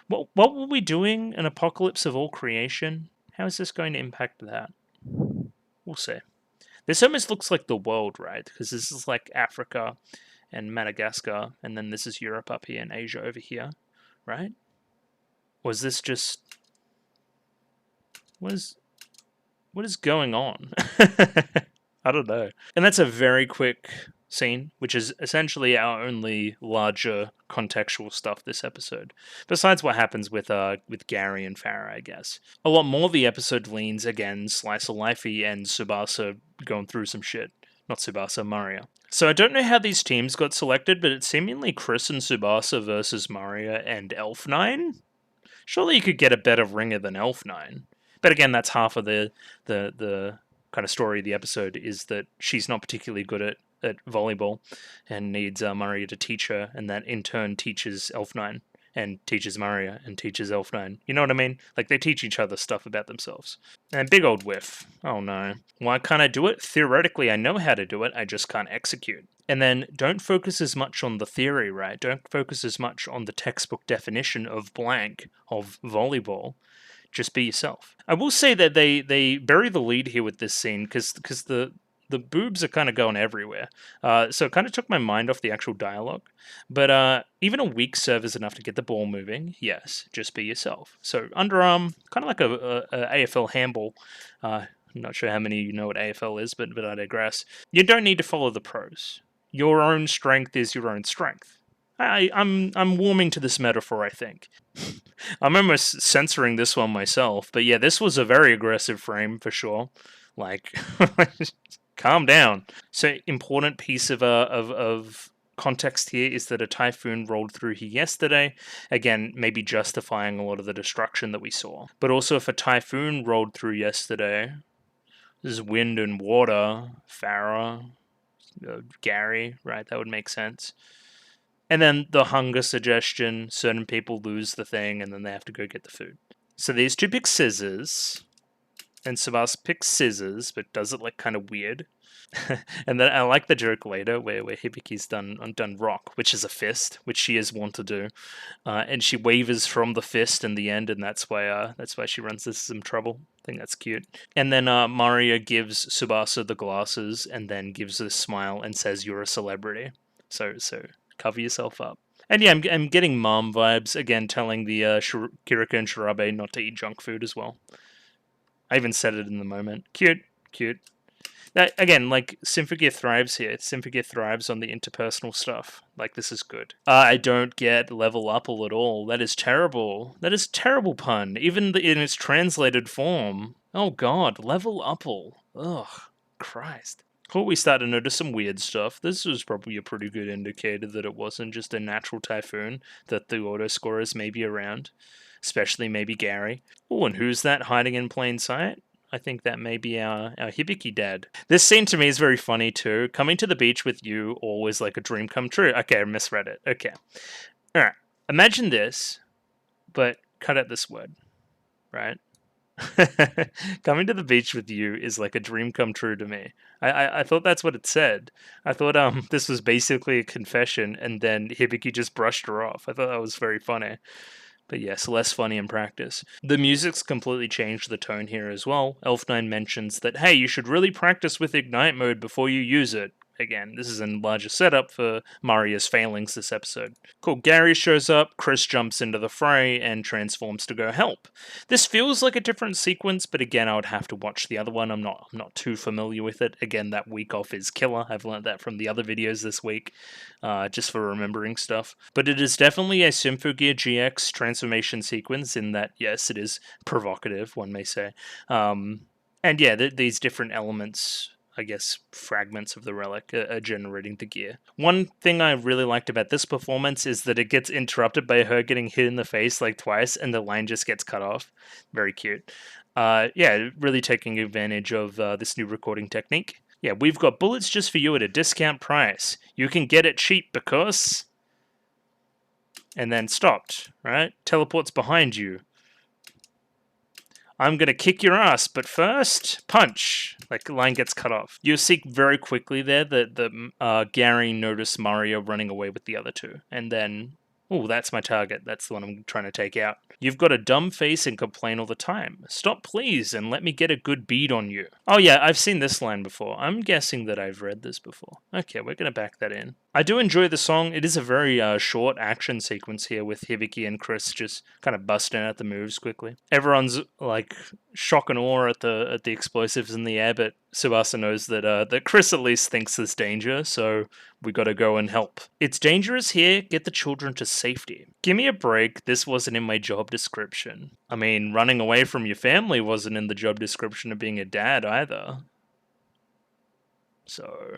What were we doing? An apocalypse of all creation? How is this going to impact that? We'll see. This almost looks like the world, right? Because this is like Africa and Madagascar, and then this is Europe up here and Asia over here, right? Was this just... What is going on? I don't know. And that's a very quick scene, which is essentially our only larger contextual stuff this episode. Besides what happens with Gary and Farah, I guess. A lot more of the episode leans, again, slice of lifey and Tsubasa going through some shit. not Tsubasa, Maria. So I don't know how these teams got selected, but it's seemingly Chris and Tsubasa versus Maria and Elf9. Surely you could get a better ringer than Elf9. But again, that's half of the kind of story of the episode, is that she's not particularly good at volleyball and needs Maria to teach her, and that in turn teaches Elf9 and teaches Maria and teaches Elf9. You know what I mean? Like, they teach each other stuff about themselves. And big old whiff. Oh no. Why can't I do it? Theoretically, I know how to do it, I just can't execute. And then don't focus as much on the theory, right? Don't focus as much on the textbook definition of blank, of volleyball. Just be yourself. I will say that they bury the lead here with this scene, because the boobs are kind of going everywhere. So it kind of took my mind off the actual dialogue. But even a weak serve is enough to get the ball moving. Yes, just be yourself. So underarm, kind of like a AFL handball. I'm not sure how many of you know what AFL is, but I digress. You don't need to follow the pros. Your own strength is your own strength. I'm warming to this metaphor, I think. I'm almost censoring this one myself, but yeah, this was a very aggressive frame for sure. Like, calm down. So, important piece of context here is that a typhoon rolled through here yesterday. Again, maybe justifying a lot of the destruction that we saw. But also, if a typhoon rolled through yesterday, there's wind and water, Farah, Gary, right? That would make sense. And then the hunger suggestion, certain people lose the thing and then they have to go get the food. So these two pick scissors, and Tsubasa picks scissors, but does it like kind of weird. And then I like the joke later where Hibiki's done rock, which is a fist, which she is wont to do. And she wavers from the fist in the end, and that's why she runs into some trouble. I think that's cute. And then Maria gives Tsubasa the glasses and then gives a smile and says, "You're a celebrity." So cover yourself up. And yeah, I'm getting mom vibes, again, telling the Kirika and Shirabe not to eat junk food as well. I even said it in the moment. Cute. Again, like, Symphogear thrives here. Symphogear thrives on the interpersonal stuff. Like, this is good. I don't get level upple at all. That is terrible. That is terrible pun, even in its translated form. Oh god, level upple. Ugh, Christ. Cool, we start to notice some weird stuff. This was probably a pretty good indicator that it wasn't just a natural typhoon, that the auto-scorers may be around. Especially maybe Gary. Oh, and who's that hiding in plain sight? I think that may be our Hibiki dad. This scene to me is very funny too. Coming to the beach with you, always like a dream come true. Okay, I misread it. Okay. Alright. Imagine this, but cut out this word. Right? Coming to the beach with you is like a dream come true to me. I thought that's what it said. I thought this was basically a confession, and then Hibiki just brushed her off. I thought that was very funny. But yes, less funny in practice. The music's completely changed the tone here as well. Elf9 mentions that, hey, you should really practice with Ignite mode before you use it. Again, this is a larger setup for Maria's failings this episode. Cool, Gary shows up, Chris jumps into the fray, and transforms to go help. This feels like a different sequence, but again, I would have to watch the other one. I'm not too familiar with it. Again, that week off is killer. I've learned that from the other videos this week, just for remembering stuff. But it is definitely a Symphogear GX transformation sequence in that, yes, it is provocative, one may say. And yeah, these different elements, I guess, fragments of the relic are generating the gear. One thing I really liked about this performance is that it gets interrupted by her getting hit in the face like twice, and the line just gets cut off. Very cute. Yeah, really taking advantage of this new recording technique. Yeah, we've got bullets just for you at a discount price. You can get it cheap because... And then stopped, right? Teleports behind you. I'm going to kick your ass, but first, punch. Like, the line gets cut off. You'll see very quickly there that Gary noticed Mario running away with the other two. And then, oh, that's my target. That's the one I'm trying to take out. You've got a dumb face and complain all the time. Stop, please, and let me get a good bead on you. Oh, yeah, I've seen this line before. I'm guessing that I've read this before. Okay, we're going to back that in. I do enjoy the song. It is a very short action sequence here with Hibiki and Chris just kind of busting out the moves quickly. Everyone's like shock and awe at the explosives in the air, but Tsubasa knows that Chris at least thinks there's danger, so we gotta go and help. It's dangerous here. Get the children to safety. Give me a break. This wasn't in my job description. I mean, running away from your family wasn't in the job description of being a dad either. So,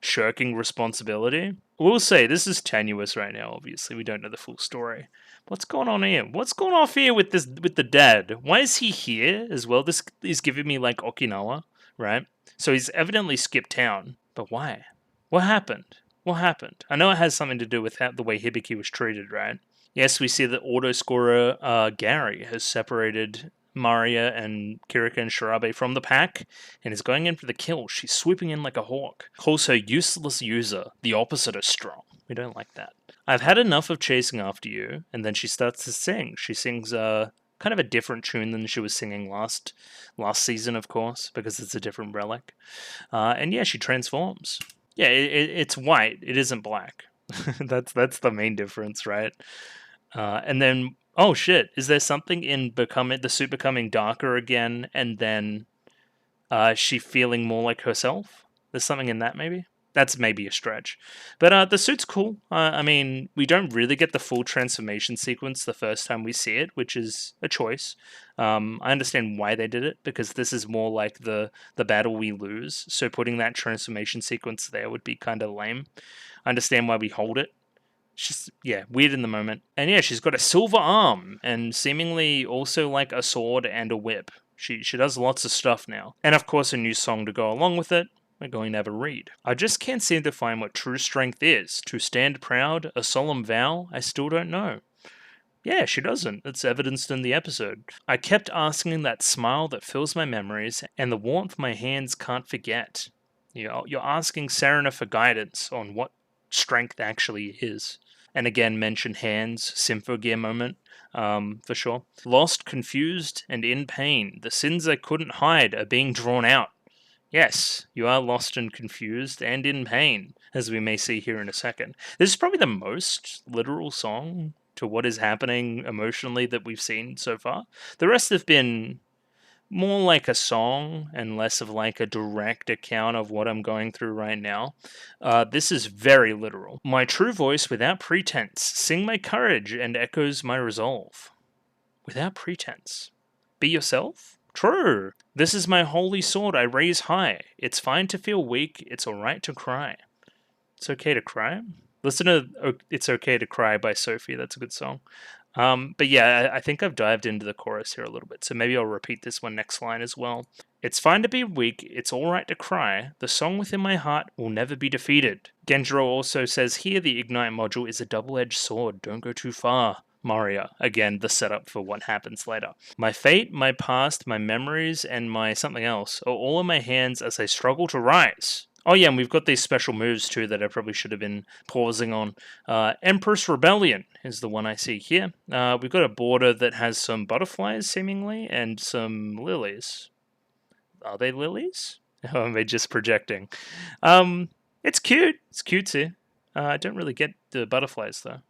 shirking responsibility. We'll say this is tenuous right now. Obviously, we don't know the full story. What's going on here? What's going off here with the dad? Why is he here as well? This is giving me like Okinawa, right? So he's evidently skipped town. But why? What happened? What happened? I know it has something to do with the way Hibiki was treated, right? Yes, we see that auto scorer Gary has separated Maria and Kirika and Shirabe from the pack and is going in for the kill. She's swooping in like a hawk. Calls her useless user. The opposite of strong. We don't like that. I've had enough of chasing after you. And then she starts to sing. She sings kind of a different tune than she was singing last season, of course, because it's a different relic. And yeah, she transforms. Yeah, it's white. It isn't black. That's the main difference, right? And then, oh shit, is there something in the suit becoming darker again, and then she feeling more like herself? There's something in that, maybe? That's maybe a stretch. But the suit's cool. I mean, we don't really get the full transformation sequence the first time we see it, which is a choice. I understand why they did it, because this is more like the battle we lose, so putting that transformation sequence there would be kind of lame. I understand why we hold it. It's just, yeah, weird in the moment. And yeah, she's got a silver arm and seemingly also like a sword and a whip. She does lots of stuff now. And of course, a new song to go along with it. We're going to have a read. I just can't seem to find what true strength is. To stand proud, a solemn vow, I still don't know. Yeah, she doesn't. It's evidenced in the episode. I kept asking that smile that fills my memories and the warmth my hands can't forget. You're asking Serena for guidance on what strength actually is. And again, mention hands, Symphogear moment, for sure. Lost, confused, and in pain. The sins I couldn't hide are being drawn out. Yes, you are lost and confused and in pain, as we may see here in a second. This is probably the most literal song to what is happening emotionally that we've seen so far. The rest have been more like a song and less of like a direct account of what I'm going through right now. This is very literal. My true voice without pretense, sing my courage and echoes my resolve. Without pretense. Be yourself? True. This is my holy sword I raise high. It's fine to feel weak, it's alright to cry. It's okay to cry? Listen to It's Okay to Cry by Sophie, that's a good song. But yeah, I think I've dived into the chorus here a little bit, so maybe I'll repeat this one next line as well. It's fine to be weak, it's alright to cry, the song within my heart will never be defeated. Genjiro also says here the Ignite module is a double-edged sword, don't go too far. Maria, again, the setup for what happens later. My fate, my past, my memories, and my something else are all in my hands as I struggle to rise. Oh yeah, and we've got these special moves too that I probably should have been pausing on. Empress Rebellion is the one I see here. We've got a border that has some butterflies, seemingly, and some lilies. Are they lilies? Or am I just projecting? It's cute. It's cutesy. I don't really get the butterflies, though.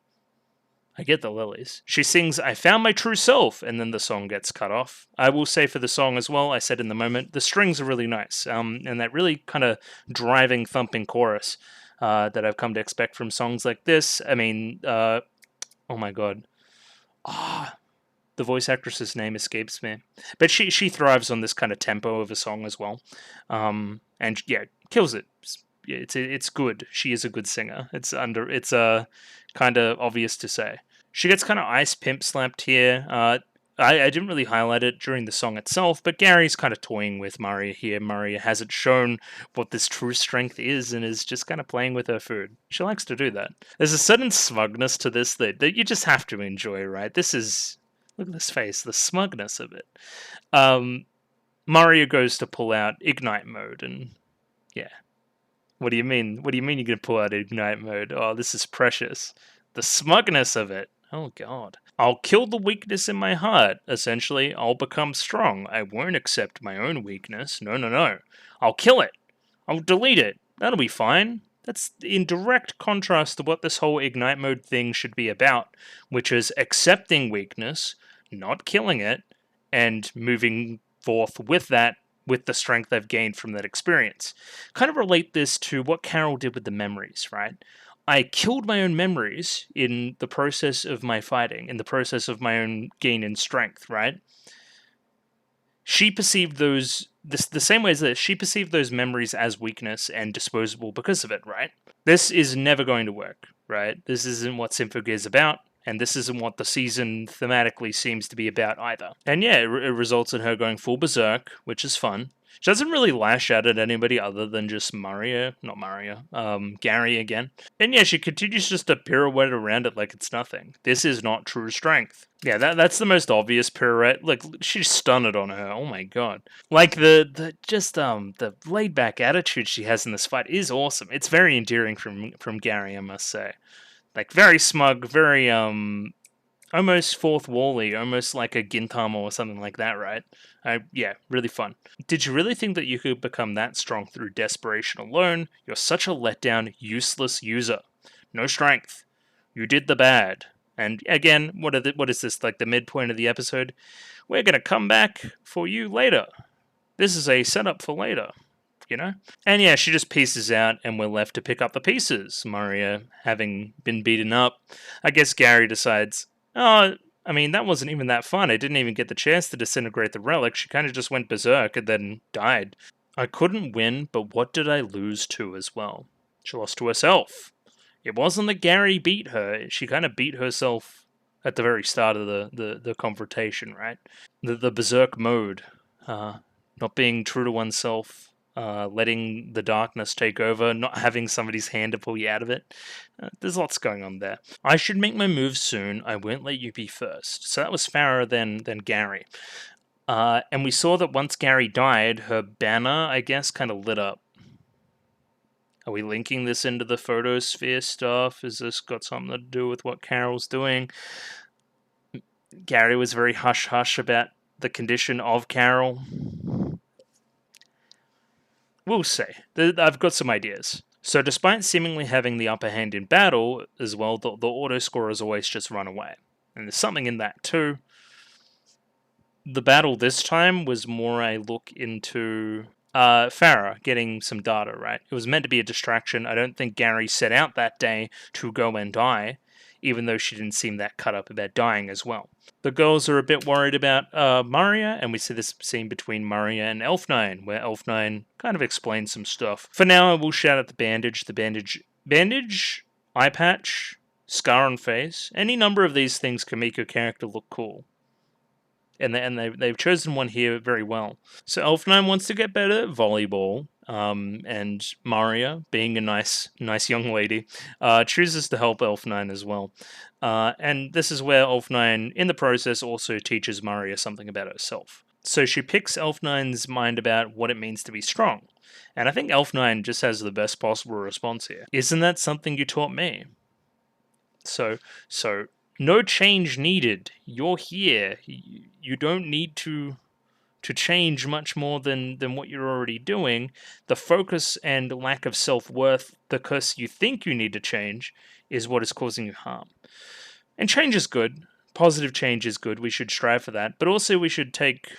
I get the lilies. She sings, I found my true self, and then the song gets cut off. I will say for the song as well, I said in the moment, the strings are really nice, and that really kind of driving, thumping chorus that I've come to expect from songs like this. I mean, oh my god. The voice actress's name escapes me. But she thrives on this kind of tempo of a song as well. And yeah, kills it. It's good. She is a good singer. It's kind of obvious to say. She gets kind of ice pimp slapped here. I didn't really highlight it during the song itself, but Gary's kind of toying with Maria here. Maria hasn't shown what this true strength is and is just kind of playing with her food. She likes to do that. There's a certain smugness to this that you just have to enjoy, right? This is... Look at this face, the smugness of it. Maria goes to pull out Ignite mode, and yeah. What do you mean? What do you mean you're going to pull out Ignite mode? Oh, this is precious. The smugness of it. Oh, God. I'll kill the weakness in my heart. Essentially, I'll become strong. I won't accept my own weakness. No. I'll kill it. I'll delete it. That'll be fine. That's in direct contrast to what this whole Ignite mode thing should be about, which is accepting weakness, not killing it, and moving forth with that, with the strength I've gained from that experience. Kind of relate this to what Carol did with the memories, right? I killed my own memories in the process of my fighting, in the process of my own gain in strength, right? she perceived those the same way as that she perceived those memories as weakness and disposable because of it, right? This is never going to work, right? This isn't what Symphogear is about, and this isn't what the season thematically seems to be about either. And yeah, it results in her going full berserk, which is fun. She doesn't really lash out at anybody other than just Gary again. And yeah, she continues just to pirouette around it like it's nothing. This is not true strength. Yeah, that's the most obvious pirouette. Like, she's stunned on her. Oh my god. Like the laid back attitude she has in this fight is awesome. It's very endearing from Gary, I must say. Like, very smug, very almost fourth wally, almost like a Gintama or something like that, right? Yeah, really fun. Did you really think that you could become that strong through desperation alone? You're such a letdown, useless user. No strength. You did the bad. And again, what is this, like the midpoint of the episode? We're gonna come back for you later. This is a setup for later, you know? And yeah, she just pieces out, and we're left to pick up the pieces. Maria, having been beaten up, I guess Gary decides, oh, I mean, that wasn't even that fun. I didn't even get the chance to disintegrate the relic. She kind of just went berserk and then died. I couldn't win, but what did I lose to as well? She lost to herself. It wasn't that Gary beat her. She kind of beat herself at the very start of the confrontation, right? The berserk mode. Not being true to oneself. Letting the darkness take over, not having somebody's hand to pull you out of it. There's lots going on there. I should make my move soon. I won't let you be first. So that was Farah than Gary. And we saw that once Gary died, her banner, I guess, kind of lit up. Are we linking this into the photosphere stuff? Has this got something to do with what Carol's doing? Gary was very hush-hush about the condition of Carol. We'll see. I've got some ideas. So despite seemingly having the upper hand in battle as well, the auto scorers always just run away. And there's something in that too. The battle this time was more a look into Farah getting some data, right? It was meant to be a distraction. I don't think Gary set out that day to go and die, even though she didn't seem that cut up about dying as well. The girls are a bit worried about Maria, and we see this scene between Maria and Elf9, where Elf9 kind of explains some stuff. For now, I will shout at the bandage, eye patch, scar on face. Any number of these things can make your character look cool. And they've chosen one here very well. So Elf9 wants to get better at volleyball, and Maria, being a nice young lady, chooses to help Elf9 as well. And this is where Elf9, in the process, also teaches Maria something about herself. So she picks Elf9's mind about what it means to be strong. And I think Elf9 just has the best possible response here. Isn't that something you taught me? So no change needed. You're here. You don't need to change much more than what you're already doing. The focus and lack of self-worth because you think you need to change is what is causing you harm. And change is good. Positive change is good. We should strive for that. But also we should take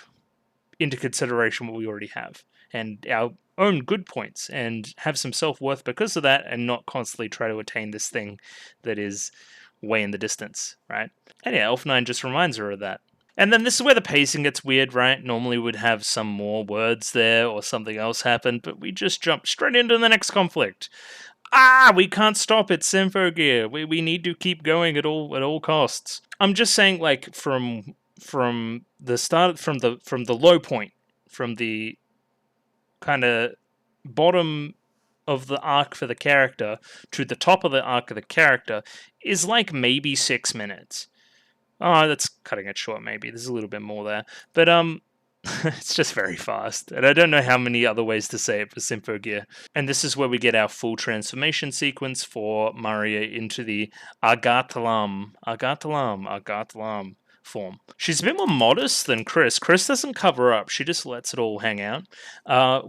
into consideration what we already have and our own good points and have some self-worth because of that, and not constantly try to attain this thing that is way in the distance, right? And yeah, Elf9 just reminds her of that. And then this is where the pacing gets weird, right? Normally we'd have some more words there or something else happen, but we just jump straight into the next conflict. We can't stop it, Symphogear. We need to keep going at all costs. I'm just saying, like, from the start, from the low point, from the kind of bottom of the arc for the character to the top of the arc of the character is like maybe 6 minutes. Oh, that's cutting it short, maybe. There's a little bit more there. But it's just very fast. And I don't know how many other ways to say it for Symphogear. And this is where we get our full transformation sequence for Maria into the Agatlam form. She's a bit more modest than Chris. Chris doesn't cover up. She just lets it all hang out.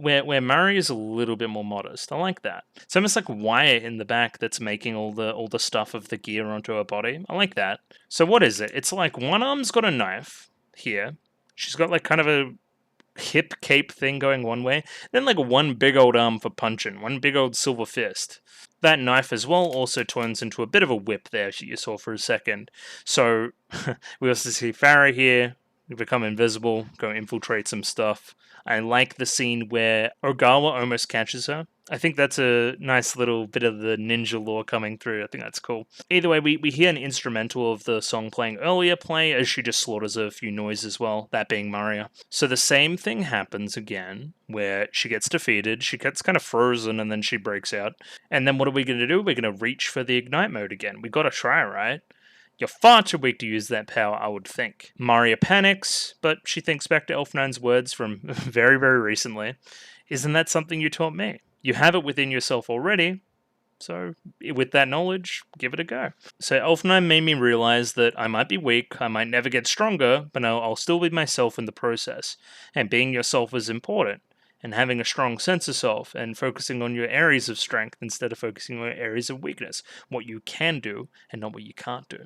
Where Maria is a little bit more modest. I like that. It's almost like wire in the back that's making all the stuff of the gear onto her body. I like that. So what is it? It's like one arm's got a knife here. She's got like kind of a hip cape thing going one way. Then like one big old arm for punching. One big old silver fist. That knife as well also turns into a bit of a whip there, you saw for a second. So we also see Farah here become invisible, go infiltrate some stuff. I like the scene where Ogawa almost catches her. I think that's a nice little bit of the ninja lore coming through. I think that's cool. Either way, we hear an instrumental of the song playing earlier play as she just slaughters a few noise as well, that being Maria. So the same thing happens again, where she gets defeated, she gets kind of frozen, and then she breaks out. And then what are we going to do? We're going to reach for the ignite mode again. We got to try, right? You're far too weak to use that power, I would think. Maria panics, but she thinks back to Elf9's words from very, very recently. Isn't that something you taught me? You have it within yourself already, so with that knowledge, give it a go. So Elf9 made me realize that I might be weak, I might never get stronger, but I'll still be myself in the process. And being yourself is important. And having a strong sense of self and focusing on your areas of strength instead of focusing on your areas of weakness. What you can do and not what you can't do.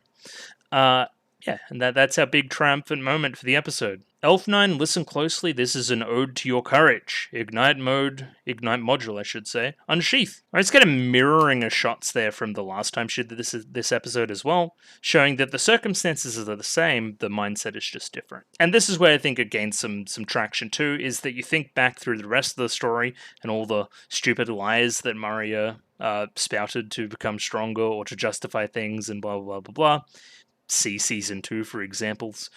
Yeah, and that's our big triumphant moment for the episode. Elf9, listen closely, this is an ode to your courage. Ignite module, I should say. Unsheath. I just get a mirroring of shots there from the last time she did this episode as well, showing that the circumstances are the same, the mindset is just different. And this is where I think it gains some traction too, is that you think back through the rest of the story and all the stupid lies that Maria spouted to become stronger or to justify things and blah, blah, blah, blah. See Season 2, for examples.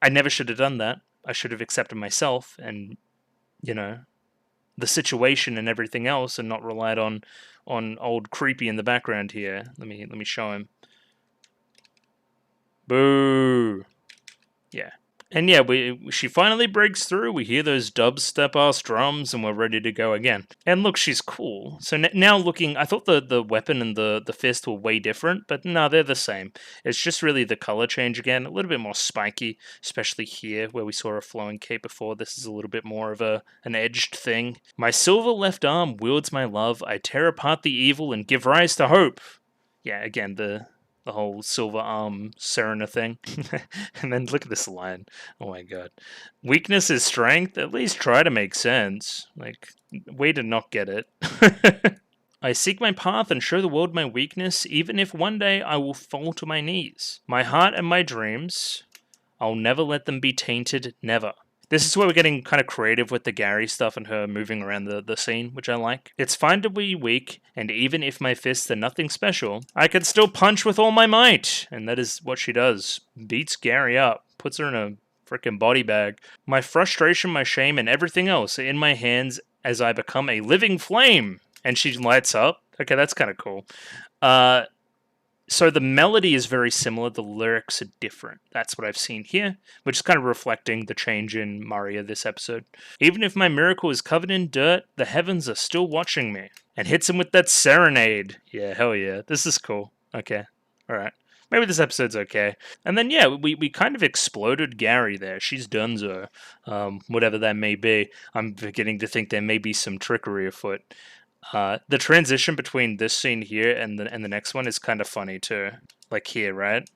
I never should have done that. I should have accepted myself and, the situation and everything else and not relied on old Creepy in the background here. Let me show him. Boo! Yeah. And yeah, she finally breaks through, we hear those dubstep-ass drums, and we're ready to go again. And look, she's cool. So now looking, I thought the weapon and the fist were way different, but no, they're the same. It's just really the color change again, a little bit more spiky, especially here, where we saw a flowing cape before. This is a little bit more of an edged thing. My silver left arm wields my love, I tear apart the evil and give rise to hope. Yeah, again, the whole silver arm Serena thing. And then look at this line. Oh my god. Weakness is strength? At least try to make sense. Like, way to not get it. I seek my path and show the world my weakness, even if one day I will fall to my knees. My heart and my dreams, I'll never let them be tainted, never. This is where we're getting kind of creative with the Gary stuff and her moving around the scene, which I like. It's fine to be weak, and even if my fists are nothing special, I can still punch with all my might. And that is what she does. Beats Gary up, puts her in a freaking body bag. My frustration, my shame, and everything else are in my hands as I become a living flame. And she lights up. Okay, that's kind of cool. So the melody is very similar, the lyrics are different. That's what I've seen here, which is kind of reflecting the change in Maria this episode. Even if my miracle is covered in dirt, the heavens are still watching me. And hits him with that serenade. Yeah, hell yeah. This is cool. Okay, alright. Maybe this episode's okay. And then, yeah, we kind of exploded Gary there. She's donezo. Whatever that may be. I'm beginning to think there may be some trickery afoot. The transition between this scene here and the next one is kind of funny too. Like here, right?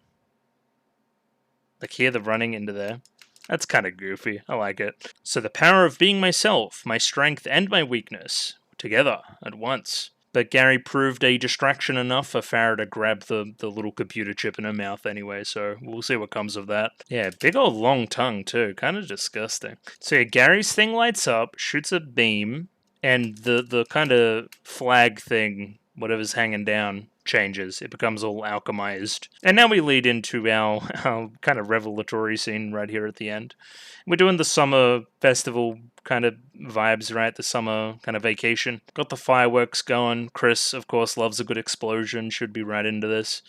Like here, the running into there. That's kind of goofy. I like it. So the power of being myself, my strength and my weakness, together at once. But Gary proved a distraction enough for Farrah to grab the little computer chip in her mouth anyway, so we'll see what comes of that. Yeah, big old long tongue too, kind of disgusting. So yeah, Gary's thing lights up, shoots a beam, and the kind of flag thing, whatever's hanging down, changes. It becomes all alchemized. And now we lead into our kind of revelatory scene right here at the end. We're doing the summer festival kind of vibes, right? The summer kind of vacation. Got the fireworks going. Chris, of course, loves a good explosion. Should be right into this.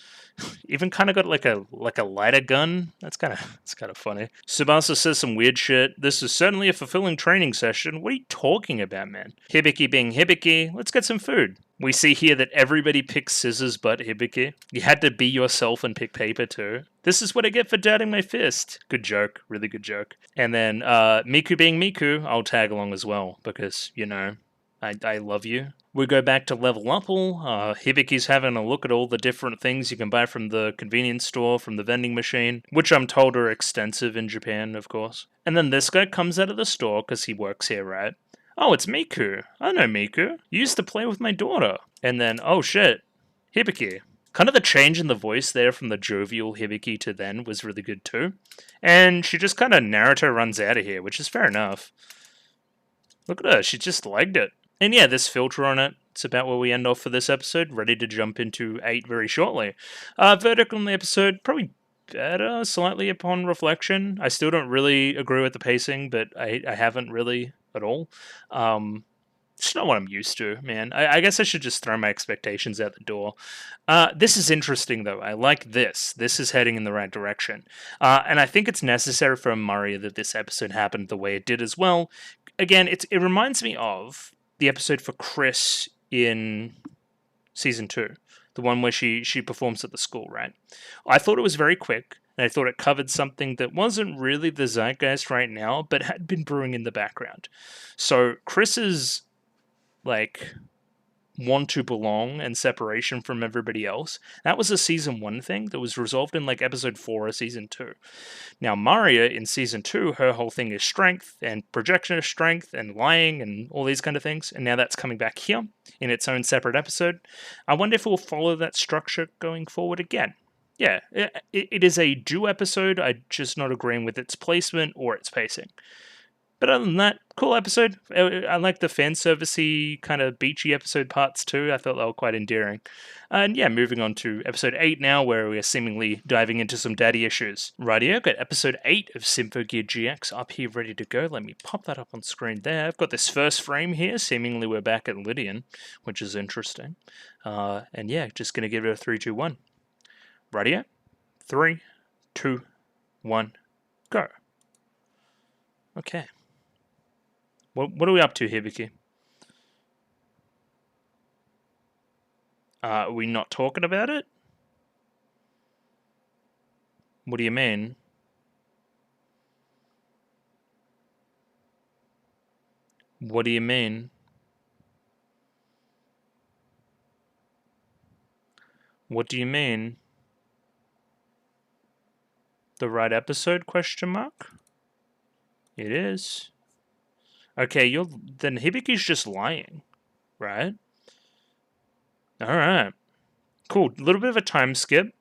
Even kind of got like a lighter gun. It's kind of funny. Tsubasa says some weird shit. This is certainly a fulfilling training session. What are you talking about, man? Hibiki being Hibiki. Let's get some food. We see here that everybody picks scissors but Hibiki. You had to be yourself and pick paper too. This is what I get for doubting my fist. Good joke. Really good joke. And then Miku being Miku, I'll tag along as well because, I love you. We go back to Level Upple. Hibiki's having a look at all the different things you can buy from the convenience store, from the vending machine, which I'm told are extensive in Japan, of course. And then this guy comes out of the store because he works here, right? Oh, it's Miku. I know Miku. You used to play with my daughter. And then, oh shit, Hibiki. Kind of the change in the voice there from the jovial Hibiki to then was really good too. And she just kind of Naruto runs out of here, which is fair enough. Look at her, she just legged it. And yeah, this filter on it, it's about where we end off for this episode. Ready to jump into 8 very shortly. Verdict on the episode, probably better slightly upon reflection. I still don't really agree with the pacing, but I haven't really at all. It's not what I'm used to, man. I guess I should just throw my expectations out the door. This is interesting, though. I like this. This is heading in the right direction. And I think it's necessary for Maria that this episode happened the way it did as well. Again, it reminds me of the episode for Chris in season 2. The one where she performs at the school, right? I thought it was very quick, and I thought it covered something that wasn't really the zeitgeist right now, but had been brewing in the background. So Chris's want to belong and separation from everybody else, that was a season 1 thing that was resolved in episode 4 of season 2. Now Maria in season 2, her whole thing is strength and projection of strength and lying and all these kind of things, and now that's coming back here in its own separate episode. I wonder if we'll follow that structure going forward again. Yeah, it is a due episode. I'm just not agreeing with its placement or its pacing. But other than that, cool episode. I like the fan servicey kind of beachy episode parts too. I thought they were quite endearing. And yeah, moving on to episode 8 now, where we are seemingly diving into some daddy issues. Rightio, got episode 8 of Symphogear GX up here ready to go. Let me pop that up on screen there. I've got this first frame here. Seemingly we're back at Lydian, which is interesting. And yeah, just going to give it a 3, 2, 1. Rightio. 3, 2, 1, go. Okay. What are we up to here, Vicky? Are we not talking about it? What do you mean? What do you mean? What do you mean? The right episode, question mark? It is. Okay, then Hibiki's just lying, right? Alright. Cool. A little bit of a time skip.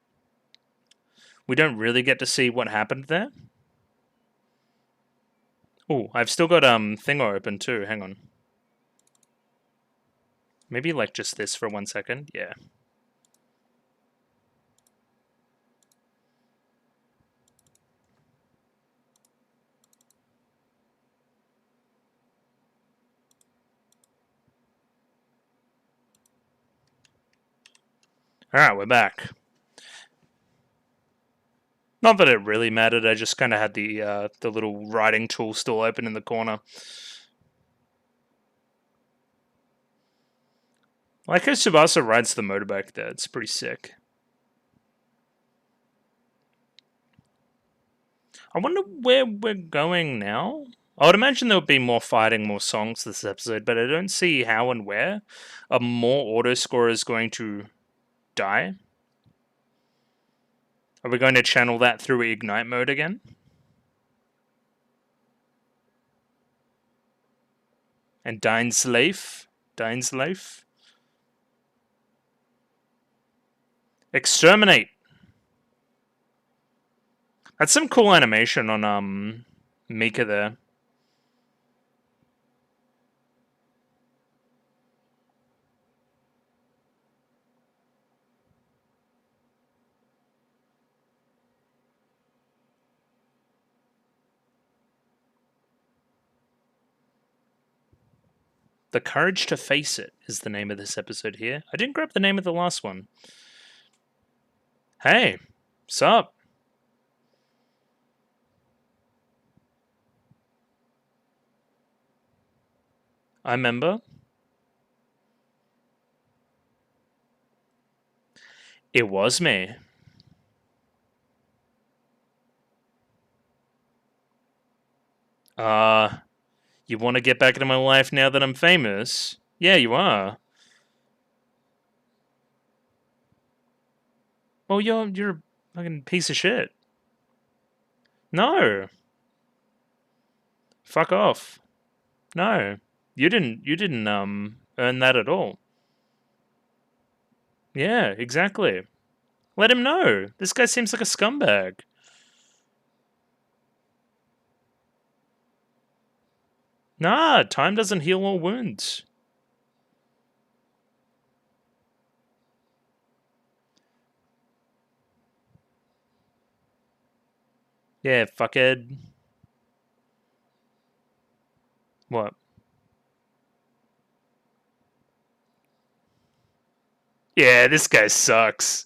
We don't really get to see what happened there. Oh, I've still got Thingo open too. Hang on. Maybe just this for 1 second. Yeah. Alright, we're back. Not that it really mattered, I just kind of had the little writing tool still open in the corner. I like how Tsubasa rides the motorbike there, it's pretty sick. I wonder where we're going now? I would imagine there would be more fighting, more songs this episode, but I don't see how and where. A more auto scorer is going to die? Are we going to channel that through Ignite mode again? And Dainsleif? Exterminate! That's some cool animation on Mika there. The Courage to Face It is the name of this episode here. I didn't grab the name of the last one. Hey, sup? I remember. It was me. You want to get back into my life now that I'm famous? Yeah, you are. Well, you're a fucking piece of shit. No. Fuck off. No. You didn't earn that at all. Yeah, exactly. Let him know. This guy seems like a scumbag. Nah, time doesn't heal all wounds. Yeah, fuckhead. What? Yeah, this guy sucks.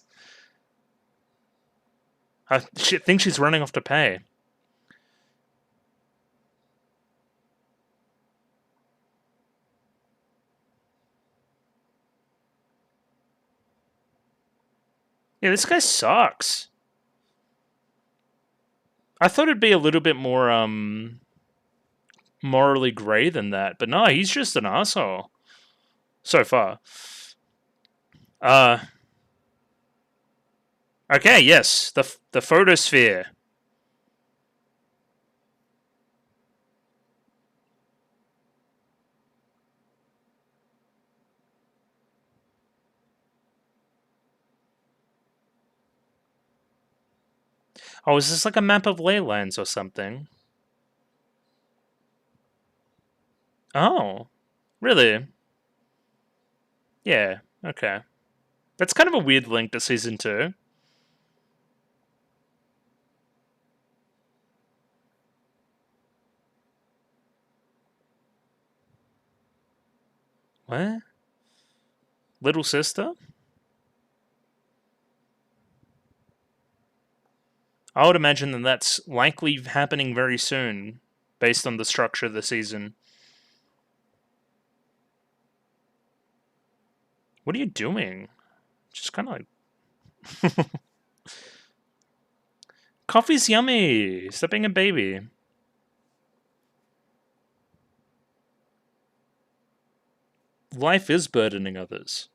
I think she's running off to pay. Yeah, this guy sucks. I thought it'd be a little bit more, morally grey than that, but no, he's just an asshole. So far. Okay, yes, the photosphere. Oh, is this like a map of Leylands or something? Oh, really? Yeah, okay. That's kind of a weird link to Season 2. What? Little sister? I would imagine that that's likely happening very soon, based on the structure of the season. What are you doing? Just kind of like... Coffee's yummy! Stop being a baby. Life is burdening others.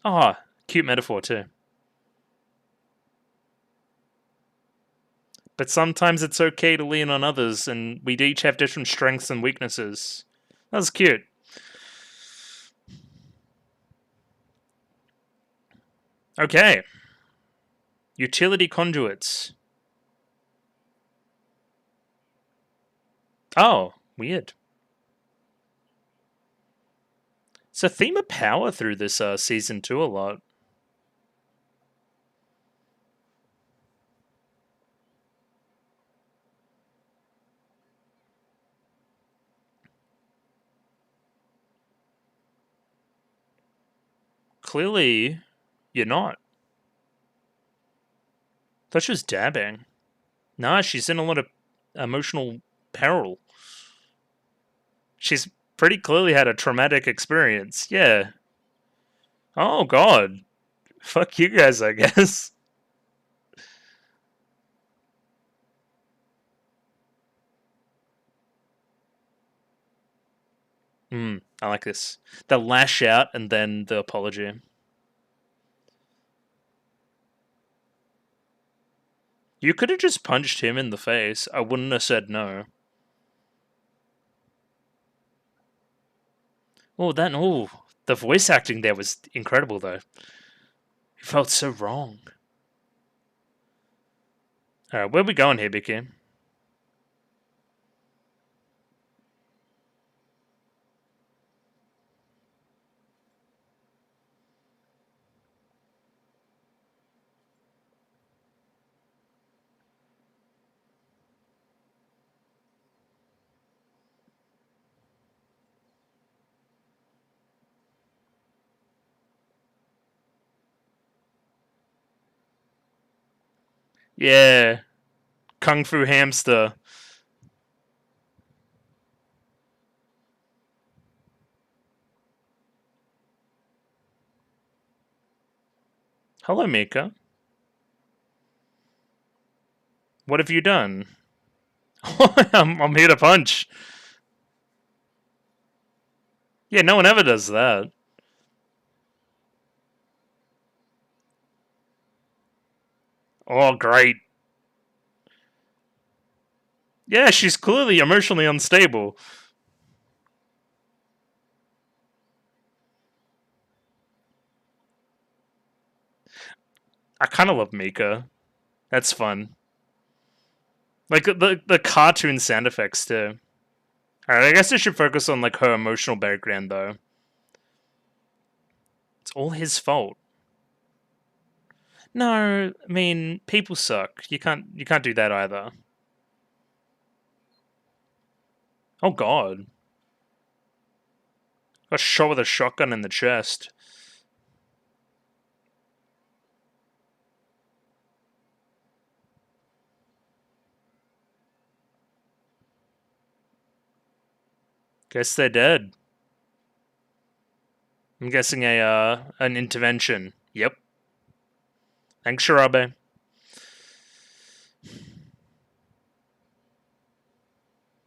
Ah, cute metaphor too. But sometimes it's okay to lean on others, and we each have different strengths and weaknesses. That was cute. Okay. Utility conduits. Oh, weird. It's a theme of power through this season 2 a lot. Clearly, you're not. Thought she was dabbing. Nah, she's in a lot of emotional peril. She's pretty clearly had a traumatic experience. Yeah. Oh, God. Fuck you guys, I guess. I like this. The lash out and then the apology. You could have just punched him in the face. I wouldn't have said no. Oh, the voice acting there was incredible, though. It felt so wrong. Alright, where are we going here, Vicky? Yeah. Kung Fu Hamster. Hello, Mika. What have you done? I'm here to punch. Yeah, no one ever does that. Oh, great. Yeah, she's clearly emotionally unstable. I kind of love Mika. That's fun. Like the cartoon sound effects too. Alright, I guess I should focus on like her emotional background though. It's all his fault. No, I mean people suck. You can't do that either. Oh god. Got shot with a shotgun in the chest. Guess they're dead. I'm guessing an intervention. Yep. Thanks, Shirabe.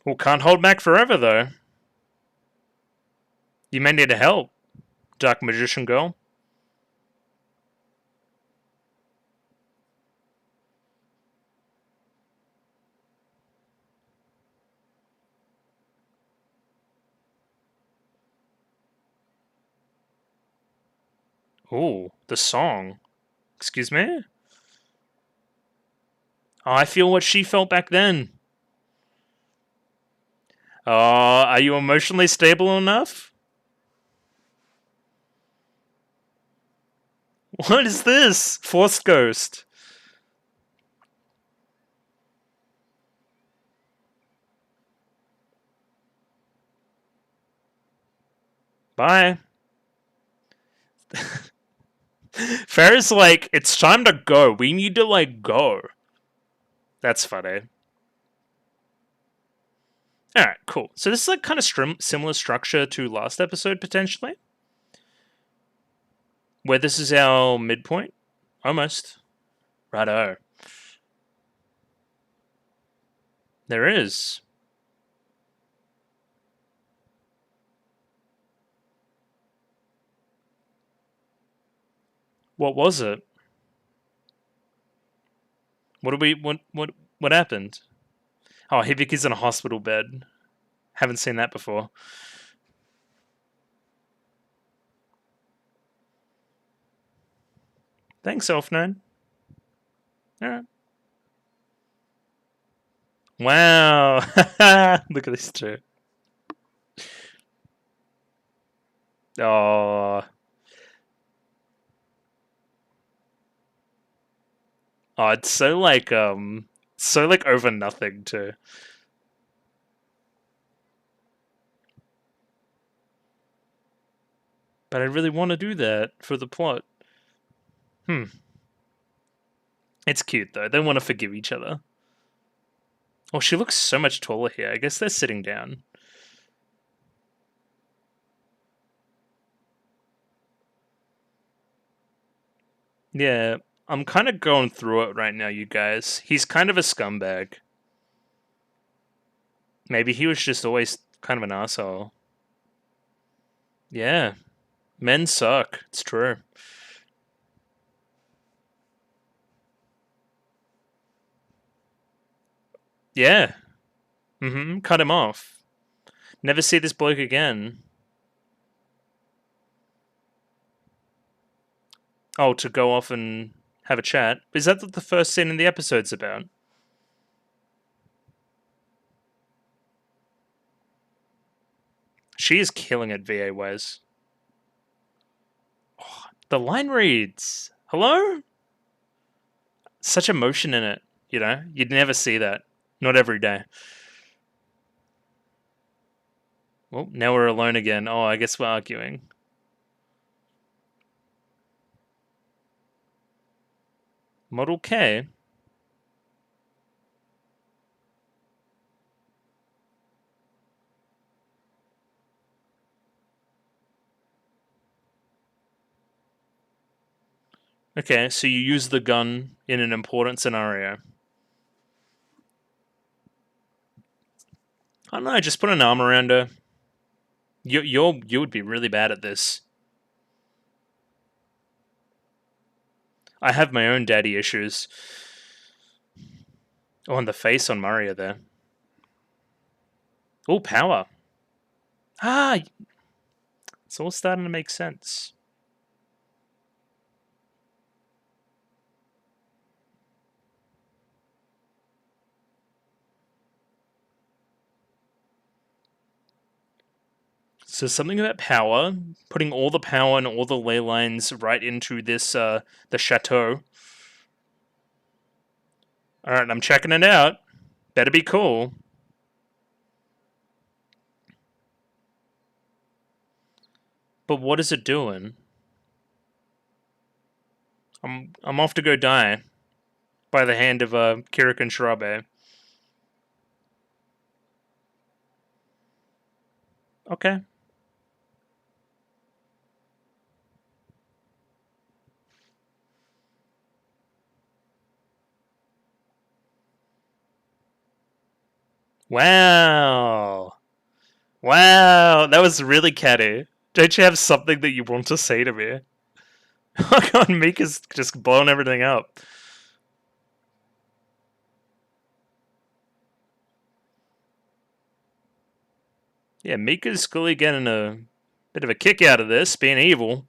Well, can't hold back forever though. You may need help, Dark Magician Girl. Ooh, the song. Excuse me? Oh, I feel what she felt back then. Oh, are you emotionally stable enough? What is this? Force Ghost. Bye. Farrah's like, it's time to go. We need to, like, go. That's funny. Alright, cool. So this is, like, kind of similar structure to last episode, potentially. Where this is our midpoint. Almost. Righto. There is. What was it? What happened? Oh, Hibika's in a hospital bed. Haven't seen that before. Thanks, Elf9. Alright. Wow. Look at this too. Oh. Oh, it's so like over nothing too. But I really want to do that for the plot. It's cute though. They want to forgive each other. Oh, she looks so much taller here. I guess they're sitting down. Yeah, I'm kind of going through it right now, you guys. He's kind of a scumbag. Maybe he was just always kind of an asshole. Yeah. Men suck. It's true. Yeah. Cut him off. Never see this bloke again. Oh, to go off and have a chat. Is that what the first scene in the episode's about? She is killing it, VA-wise. Oh, the line reads. Hello? Such emotion in it, you know? You'd never see that. Not every day. Well, now we're alone again. Oh, I guess we're arguing. Model K? Okay, so you use the gun in an important scenario. I don't know, just put an arm around her. You would be really bad at this. I have my own daddy issues. Oh, and the face on Mario there. Oh, power. Ah, it's all starting to make sense. So something about power, putting all the power and all the ley lines right into this, the chateau. Alright, I'm checking it out. Better be cool. But what is it doing? I'm off to go die. By the hand of Kirik and Shirabe. Okay. Wow. Wow, that was really catty. Don't you have something that you want to say to me? Oh god, Mika's just blowing everything up. Yeah, Mika's clearly getting a bit of a kick out of this, being evil.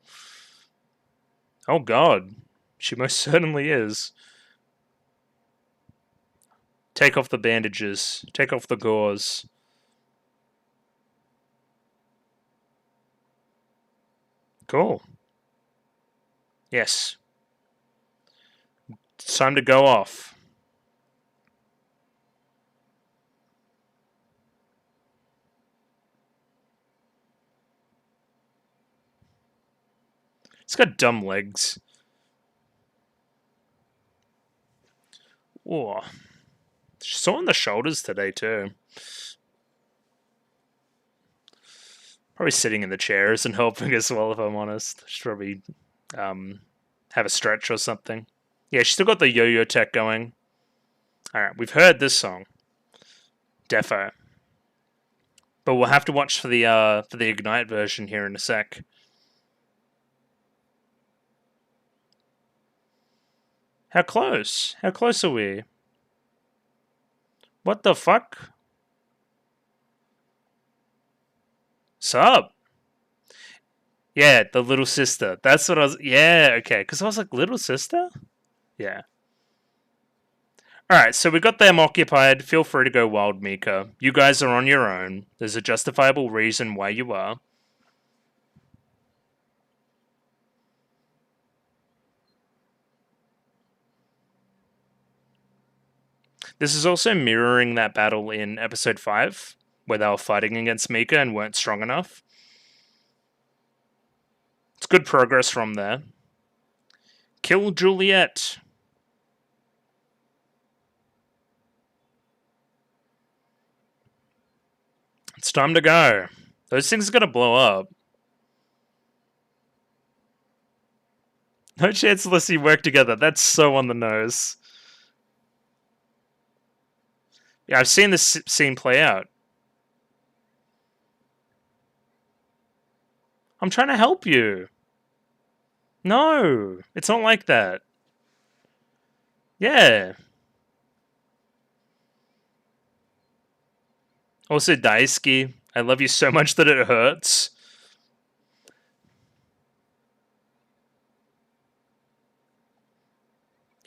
Oh god, she most certainly is. Take off the bandages. Take off the gauze. Cool. Yes. It's time to go off. It's got dumb legs. Whoa. She's sore on the shoulders today, too. Probably sitting in the chair isn't helping as well, if I'm honest. She's probably have a stretch or something. Yeah, she's still got the yo-yo tech going. Alright, we've heard this song. Defo. But we'll have to watch for the Ignite version here in a sec. How close? How close are we? What the fuck? Sup? Yeah, the little sister. That's what I was... Yeah, okay. Because I was like, little sister? Yeah. Alright, so we got them occupied. Feel free to go wild, Mika. You guys are on your own. There's a justifiable reason why you are. This is also mirroring that battle in episode 5, where they were fighting against Mika and weren't strong enough. It's good progress from there. Kill Juliet. It's time to go. Those things are gonna blow up. No chance unless you work together. That's so on the nose. Yeah, I've seen this scene play out. I'm trying to help you. No, it's not like that. Yeah. Also, Daisuke, I love you so much that it hurts.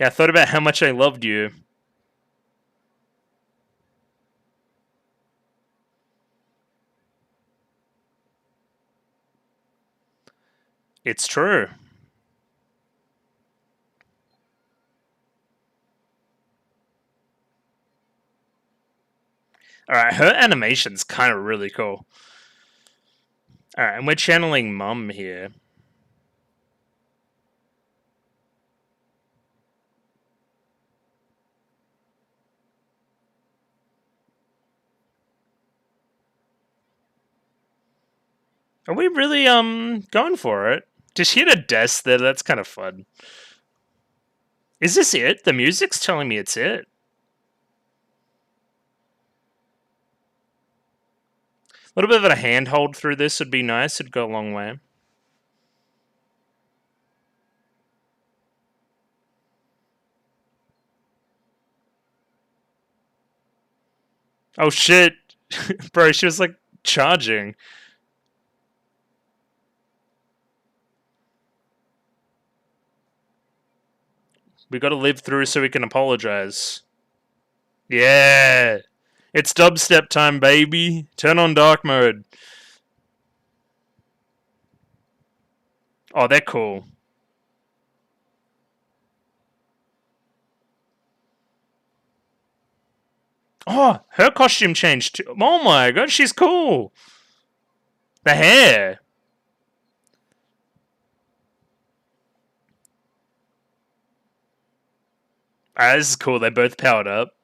Yeah, I thought about how much I loved you. It's true. Alright, her animation's kind of really cool. Alright, and we're channeling Mum here. Are we really, going for it? Just hit a desk there, that's kind of fun. Is this it? The music's telling me it's it. A little bit of a handhold through this would be nice, it'd go a long way. Oh shit! Bro, she was like charging. We gotta live through so we can apologize. Yeah! It's dubstep time, baby! Turn on dark mode. Oh, they're cool. Oh, her costume changed too. Oh my god, she's cool. The hair. This is cool. They're both powered up.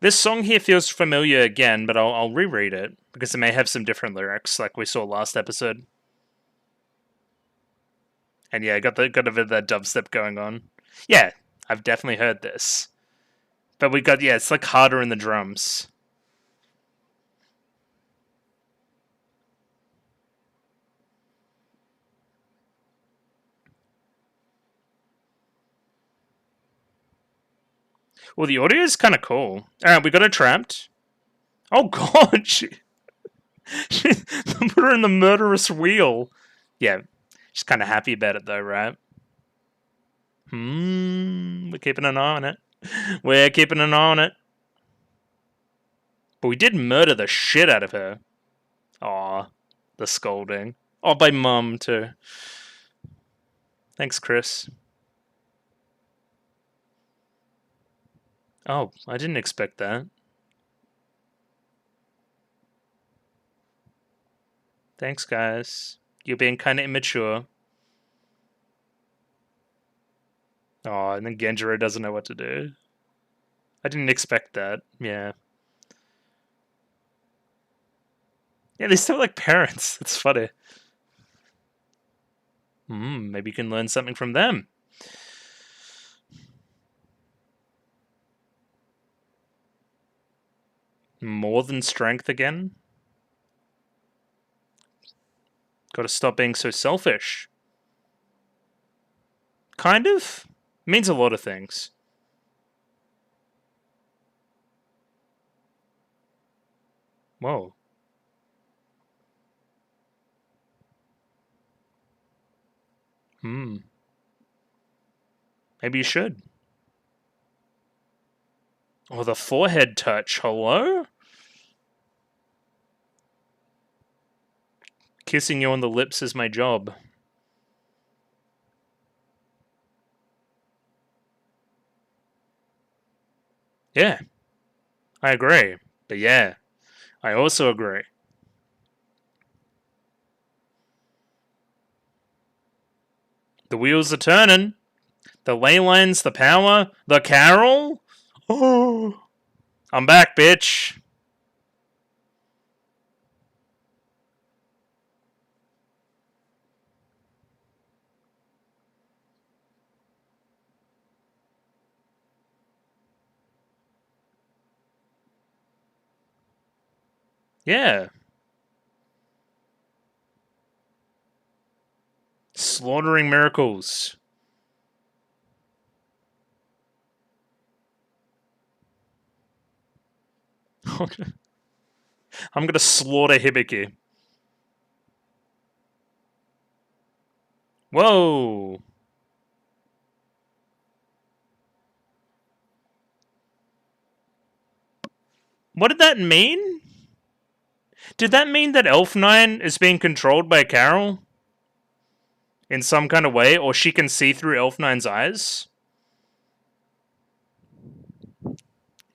This song here feels familiar again, but I'll reread it because it may have some different lyrics, like we saw last episode. And yeah, got a bit of that dubstep going on. Yeah, I've definitely heard this. But we got, yeah, it's like harder in the drums. Well, the audio is kind of cool. Alright, we got her trapped. Oh god, she put her in the murderous wheel. Yeah, she's kind of happy about it though, right? We're keeping an eye on it. We're keeping an eye on it. But we did murder the shit out of her. Aw, the scolding. Oh, by mum too. Thanks, Chris. Oh, I didn't expect that. Thanks, guys. You're being kind of immature. Oh, and then Genjiro doesn't know what to do. I didn't expect that. Yeah. Yeah, they still like parents. It's funny. Maybe you can learn something from them. More than strength again? Gotta stop being so selfish. Kind of? Means a lot of things. Whoa. Maybe you should. Oh, the forehead touch. Hello? Kissing you on the lips is my job. Yeah. I agree. But yeah, I also agree. The wheels are turning. The ley lines, the power, the carol. Oh, I'm back, bitch. Yeah. Slaughtering miracles. I'm gonna slaughter Hibiki. Whoa. What did that mean? Did that mean that Elf9 is being controlled by Carol? In some kind of way? Or she can see through Elf9's eyes?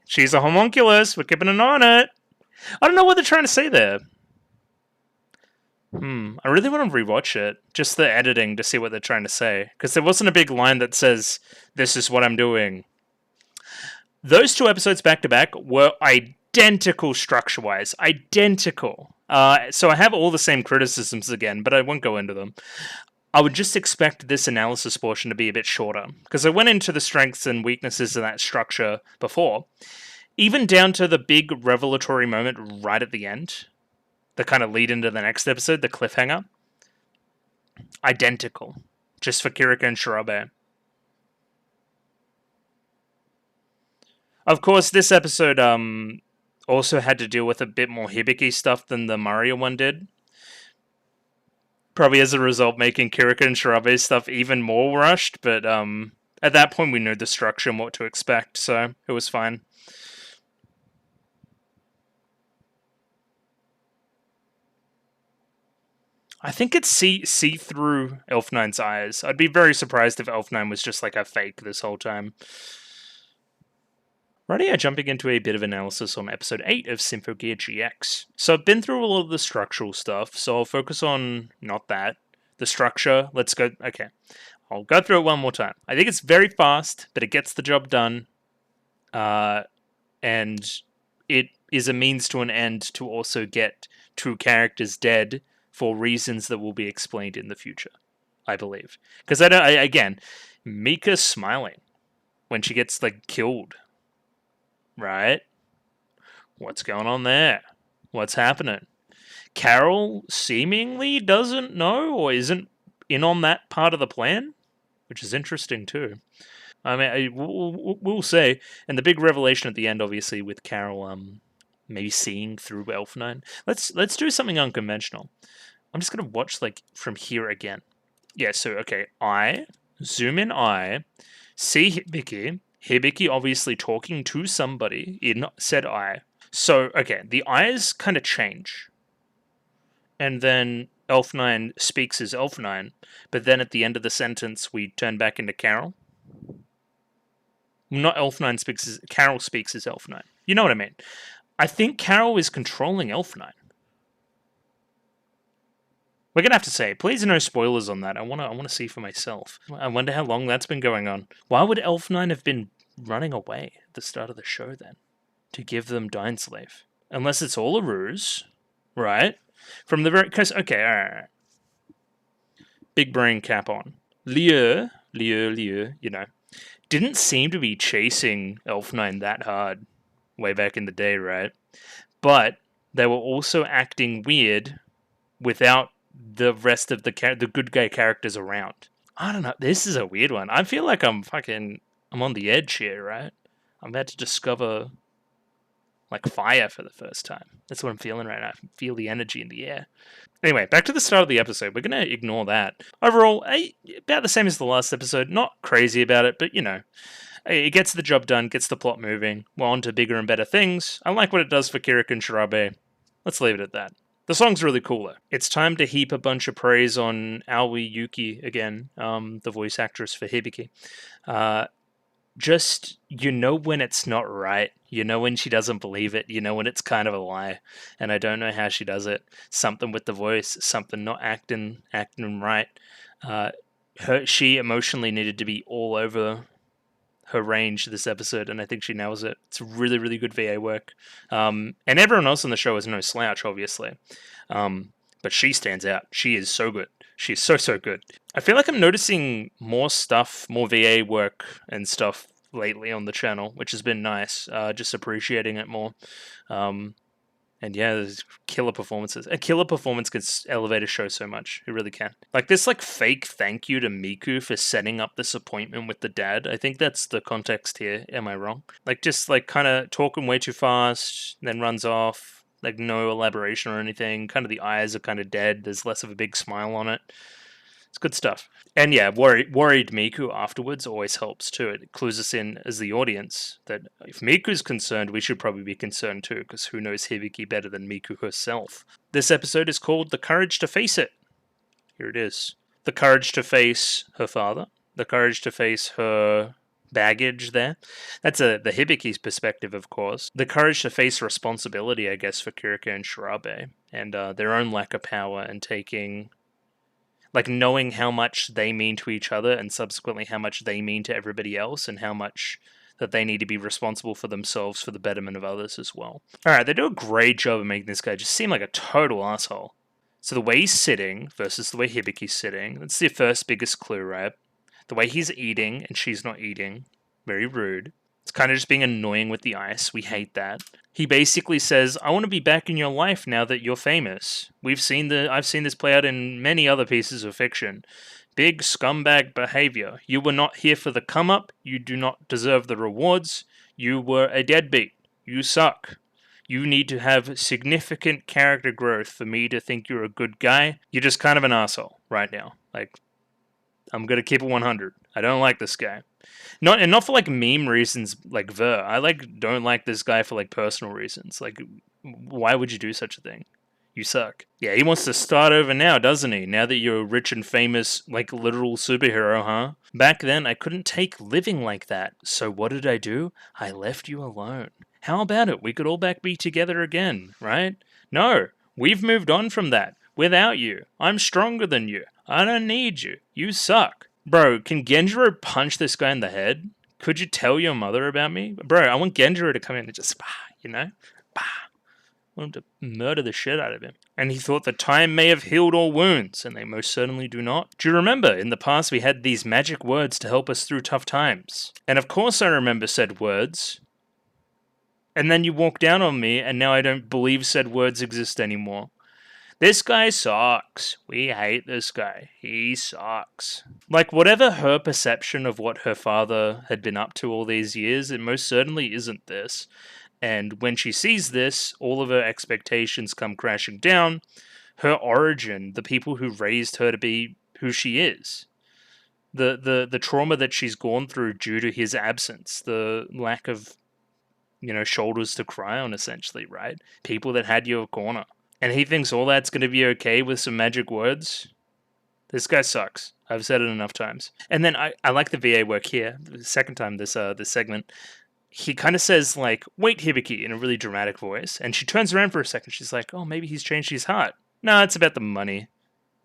She's a homunculus. We're keeping an eye on it. I don't know what they're trying to say there. I really want to rewatch it. Just the editing to see what they're trying to say. Because there wasn't a big line that says, this is what I'm doing. Those two episodes back to back were identical structure-wise. Identical. So I have all the same criticisms again, but I won't go into them. I would just expect this analysis portion to be a bit shorter. Because I went into the strengths and weaknesses of that structure before. Even down to the big revelatory moment right at the end. The kind of lead into the next episode, the cliffhanger. Identical. Just for Kirika and Shirabe. Of course, this episode also had to deal with a bit more Hibiki stuff than the Mario one did. Probably as a result, making Kirika and Shirabe's stuff even more rushed, but at that point we knew the structure and what to expect, so it was fine. I think it's see through Elf9's eyes. I'd be very surprised if Elf9 was just like a fake this whole time. Righty, jumping into a bit of analysis on episode 8 of Symphogear GX. So I've been through a lot of the structural stuff, so I'll focus on not that. The structure, let's go. Okay, I'll go through it one more time. I think it's very fast, but it gets the job done. And it is a means to an end to also get two characters dead for reasons that will be explained in the future, I believe. Because again, Mika's smiling when she gets like killed, right? What's going on there? What's happening? Carol seemingly doesn't know or isn't in on that part of the plan, which is interesting too. I mean, we'll say, and the big revelation at the end, obviously, with Carol, maybe seeing through Elf9. Let's do something unconventional. I'm just gonna watch like from here again. Yeah. So okay, I zoom in. I see Hibiki. Hibiki obviously talking to somebody in said eye. So okay, the eyes kind of change, and then Elf9 speaks as Elf9, but then at the end of the sentence we turn back into Carol. Not Elf9 speaks as Carol speaks as Elf9. You know what I mean? I think Carol is controlling Elf9. We're gonna have to say, please no spoilers on that. I wanna see for myself. I wonder how long that's been going on. Why would Elf9 have been running away at the start of the show then? To give them Dineslave. Unless it's all a ruse, right? From the very okay, alright. Big brain cap on. Liu, you know, didn't seem to be chasing Elf9 that hard way back in the day, right? But they were also acting weird without the rest of the good guy characters around. I don't know. This is a weird one. I feel like I'm on the edge here, right? I'm about to discover like fire for the first time. That's what I'm feeling right now. I feel the energy in the air. Anyway, back to the start of the episode. We're going to ignore that. Overall, about the same as the last episode. Not crazy about it, but you know, it gets the job done, gets the plot moving. We're on to bigger and better things. I like what it does for Kiriko and Shirabe. Let's leave it at that. The song's really cool, though. It's time to heap a bunch of praise on Aoi Yuki again, the voice actress for Hibiki. Just, you know when it's not right. You know when she doesn't believe it. You know when it's kind of a lie. And I don't know how she does it. Something with the voice, something not acting right. She emotionally needed to be all over her range this episode, and I think she nails it. It's really, really good VA work. And everyone else on the show is no slouch, obviously. But she stands out. She is so good. She's so good. I feel like I'm noticing more stuff, more VA work and stuff lately on the channel, which has been nice. Just appreciating it more. And yeah, there's killer performances. A killer performance can elevate a show so much. It really can. Like this like fake thank you to Miku for setting up this appointment with the dad. I think that's the context here. Am I wrong? Like just like kind of talking way too fast, then runs off. Like no elaboration or anything. Kind of the eyes are kind of dead. There's less of a big smile on it. It's good stuff. And yeah, worried Miku afterwards always helps too. It clues us in as the audience that if Miku's concerned, we should probably be concerned too, because who knows Hibiki better than Miku herself. This episode is called The Courage to Face It. Here it is. The courage to face her father. The courage to face her baggage there. That's the Hibiki's perspective, of course. The courage to face responsibility, I guess, for Kiriko and Shirabe, and their own lack of power and taking... like knowing how much they mean to each other and subsequently how much they mean to everybody else and how much that they need to be responsible for themselves for the betterment of others as well. Alright, they do a great job of making this guy just seem like a total asshole. So the way he's sitting versus the way Hibiki's sitting, that's the first biggest clue, right? The way he's eating and she's not eating, very rude. It's kind of just being annoying with the ice. We hate that. He basically says, I want to be back in your life now that you're famous. I've seen this play out in many other pieces of fiction. Big scumbag behavior. You were not here for the come up. You do not deserve the rewards. You were a deadbeat. You suck. You need to have significant character growth for me to think you're a good guy. You're just kind of an asshole right now. Like, I'm going to keep it 100. I don't like this guy. Not for like meme reasons like I don't like this guy for like personal reasons. Like, why would you do such a thing? You suck. Yeah, he wants to start over now, doesn't he? Now that you're a rich and famous, like, literal superhero, huh? Back then, I couldn't take living like that. So what did I do? I left you alone. How about it? We could all back be together again, right? No, we've moved on from that. Without you. I'm stronger than you. I don't need you. You suck. Bro, can Genjiro punch this guy in the head? Could you tell your mother about me? Bro, I want Genjiro to come in and just, you know? I want him to murder the shit out of him. And he thought the time may have healed all wounds, and they most certainly do not. Do you remember, in the past we had these magic words to help us through tough times? And of course I remember said words. And then you walk down on me, and now I don't believe said words exist anymore. This guy sucks. We hate this guy. He sucks. Like, whatever her perception of what her father had been up to all these years, it most certainly isn't this. And when she sees this, all of her expectations come crashing down. Her origin, the people who raised her to be who she is, the trauma that she's gone through due to his absence, the lack of, shoulders to cry on, essentially, right? People that had your corner. And he thinks all that's going to be okay with some magic words? This guy sucks. I've said it enough times. And then I like the VA work here. The second time this segment, he kind of says, like, wait, Hibiki, in a really dramatic voice. And she turns around for a second. She's like, oh, maybe he's changed his heart. No, it's about the money.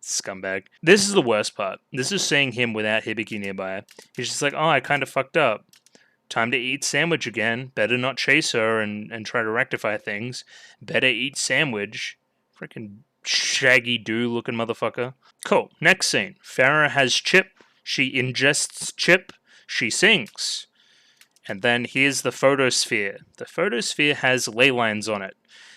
Scumbag. This is the worst part. This is seeing him without Hibiki nearby. He's just like, oh, I kind of fucked up. Time to eat sandwich again. Better not chase her and try to rectify things. Better eat sandwich. Freaking shaggy do looking motherfucker. Cool. Next scene. Farah has Chip. She ingests Chip. She sings. And then here's the photosphere. The photosphere has ley lines on it.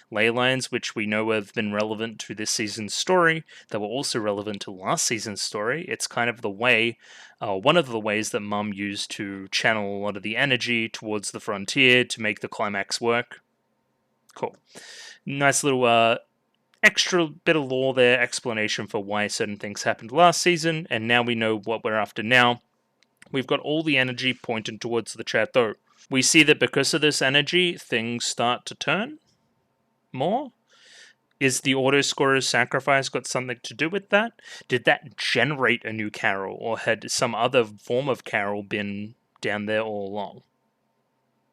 Ley lines which we know have been relevant to this season's story, that were also relevant to last season's story. It's kind of the way, one of the ways that Mum used to channel a lot of the energy towards the frontier to make the climax work. Cool. Nice little extra bit of lore there, explanation for why certain things happened last season, and now we know what we're after now. We've got all the energy pointed towards the chateau. We see that because of this energy, things start to turn more. Is the autoscorer's sacrifice got something to do with that? Did that generate a new Carol, or had some other form of Carol been down there all along?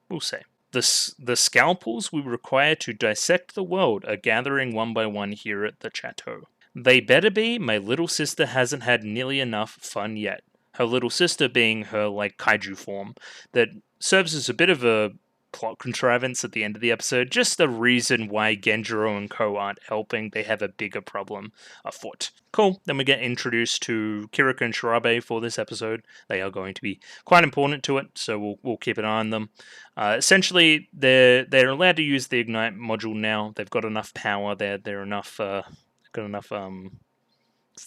We'll see. The scalpels we require to dissect the world are gathering one by one here at the chateau. They better be. My little sister hasn't had nearly enough fun yet. Her little sister being her, like, kaiju form, that serves as a bit of a plot contrivance at the end of the episode, just the reason why Genjiro and Co aren't helping. They have a bigger problem afoot. Cool, then we get introduced to Kiriko and Shirabe for this episode. They are going to be quite important to it, so we'll keep an eye on them. Essentially, they're allowed to use the Ignite module now. They've got enough power, they're enough, what's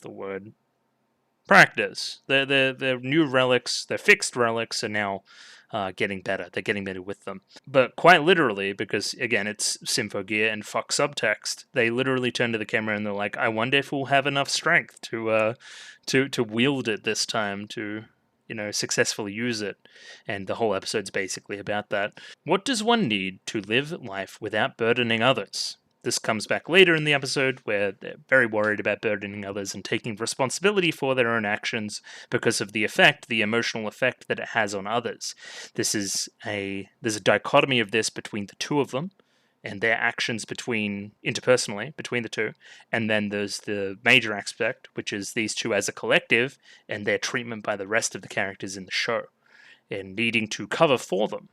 the word? Practice. Their new relics, their fixed relics, are now getting better. They're getting better with them. But quite literally, because again, it's Symphogear and fuck subtext, they literally turn to the camera and they're like, I wonder if we'll have enough strength to wield it this time, to successfully use it. And the whole episode's basically about that. What does one need to live life without burdening others? This comes back later in the episode where they're very worried about burdening others and taking responsibility for their own actions because of the emotional effect that it has on others. There's a dichotomy of this between the two of them and their actions interpersonally between the two. And then there's the major aspect, which is these two as a collective and their treatment by the rest of the characters in the show and needing to cover for them.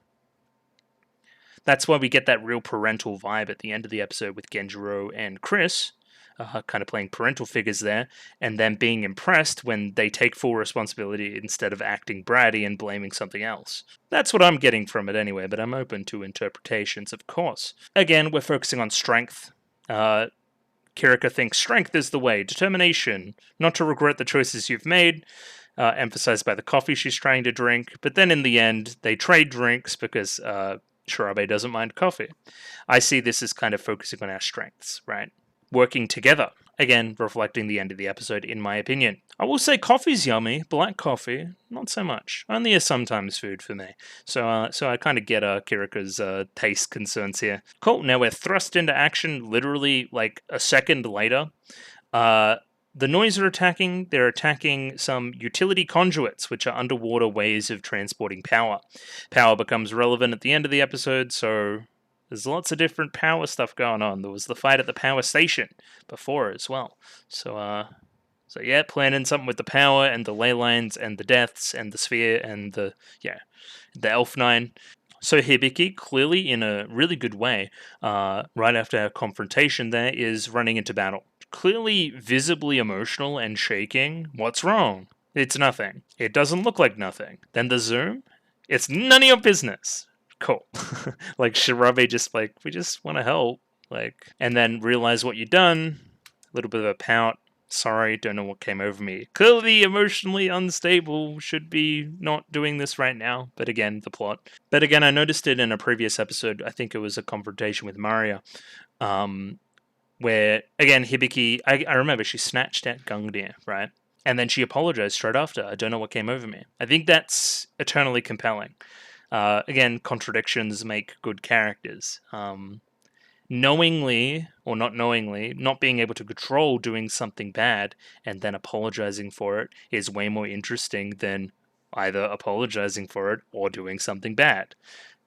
That's why we get that real parental vibe at the end of the episode with Genjiro and Chris, kind of playing parental figures there, and then being impressed when they take full responsibility instead of acting bratty and blaming something else. That's what I'm getting from it anyway, but I'm open to interpretations, of course. Again, we're focusing on strength. Kiriko thinks strength is the way, determination, not to regret the choices you've made, emphasized by the coffee she's trying to drink, but then in the end, they trade drinks because Shirabe doesn't mind coffee. I see this as kind of focusing on our strengths, right? Working together. Again, reflecting the end of the episode, in my opinion. I will say coffee's yummy. Black coffee, not so much. Only a sometimes food for me. So I kind of get Kirika's taste concerns here. Cool, now we're thrust into action literally like a second later. The Noise are attacking. They're attacking some utility conduits, which are underwater ways of transporting power. Power becomes relevant at the end of the episode, so there's lots of different power stuff going on. There was the fight at the power station before as well. So yeah, planning something with the power and the ley lines and the deaths and the sphere and the elf nine. So Hibiki, clearly in a really good way, right after our confrontation there, is running into battle. Clearly visibly emotional and shaking. What's wrong? It's nothing. It doesn't look like nothing. Then the zoom? It's none of your business. Cool. Like Shirabe just like, we just want to help. Like, and then realize what you've done. A little bit of a pout. Sorry, don't know what came over me. Clearly emotionally unstable, should be not doing this right now. But again, the plot. But again, I noticed it in a previous episode. I think it was a confrontation with Maria. Where, again, Hibiki, I remember she snatched at Gungnir, right? And then she apologized straight after. I don't know what came over me. I think that's eternally compelling. Again, contradictions make good characters. Knowingly or not knowingly, not being able to control doing something bad and then apologizing for it is way more interesting than either apologizing for it or doing something bad.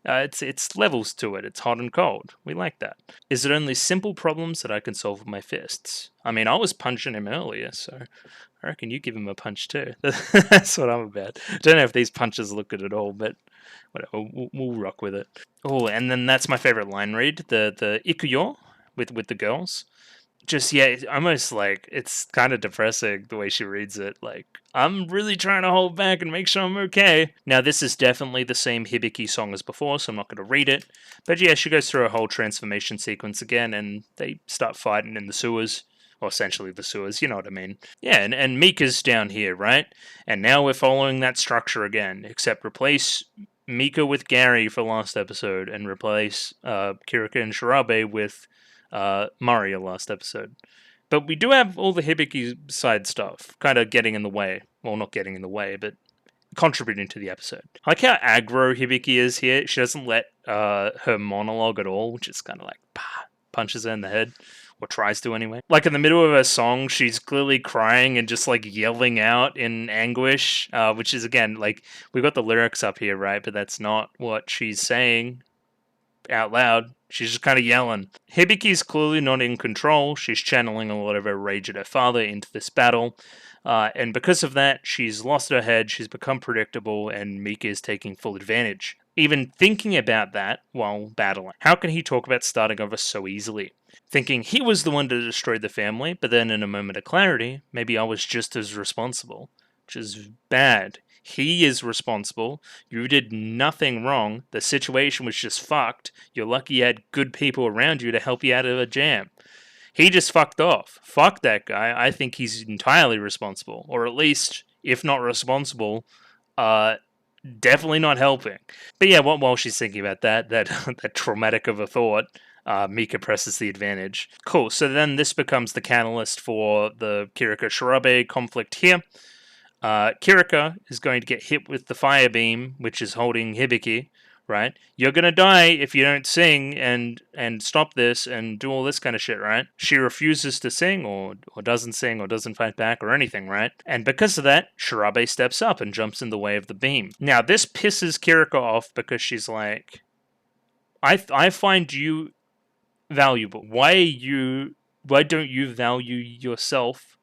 It's levels to it. It's hot and cold. We like that. Is it only simple problems that I can solve with my fists? I mean, I was punching him earlier, so I reckon you give him a punch too. That's what I'm about. Don't know if these punches look good at all, but whatever. We'll rock with it. Oh, and then that's my favorite line read, the Ikuyo with the girls. Just, yeah, it's almost like, it's kind of depressing the way she reads it. Like, I'm really trying to hold back and make sure I'm okay. Now, this is definitely the same Hibiki song as before, so I'm not going to read it. But yeah, she goes through a whole transformation sequence again, and they start fighting in the sewers. Or essentially the sewers, you know what I mean. Yeah, and Mika's down here, right? And now we're following that structure again, except replace Mika with Gary for last episode, and replace Kirika and Shirabe with Mario last episode. But we do have all the Hibiki side stuff kind of getting in the way. Well, not getting in the way, but contributing to the episode. I like how aggro Hibiki is here. She doesn't let her monologue at all, which is kind of like, punches her in the head. Or tries to anyway. Like in the middle of her song, she's clearly crying and just like yelling out in anguish, which is again, like, we got the lyrics up here, right? But that's not what she's saying out loud. She's just kind of yelling. Hibiki's clearly not in control. She's channeling a lot of her rage at her father into this battle. And because of that, she's lost her head, she's become predictable, and Mika is taking full advantage. Even thinking about that while battling. How can he talk about starting over so easily? Thinking he was the one to destroy the family, but then in a moment of clarity, maybe I was just as responsible. Which is bad. He is responsible. You did nothing wrong. The situation was just fucked. You're lucky you had good people around you to help you out of a jam. He just fucked off. Fuck that guy. I think he's entirely responsible. Or at least, if not responsible, definitely not helping. But yeah, while she's thinking about that traumatic of a thought, Mika presses the advantage. Cool, so then this becomes the catalyst for the Kirika-Shirabe conflict here. Kirika is going to get hit with the fire beam, which is holding Hibiki, right? You're gonna die if you don't sing and stop this and do all this kind of shit, right? She refuses to sing or doesn't sing or doesn't fight back or anything, right? And because of that, Shirabe steps up and jumps in the way of the beam. Now, this pisses Kirika off because she's like, I find you valuable. Why don't you value yourself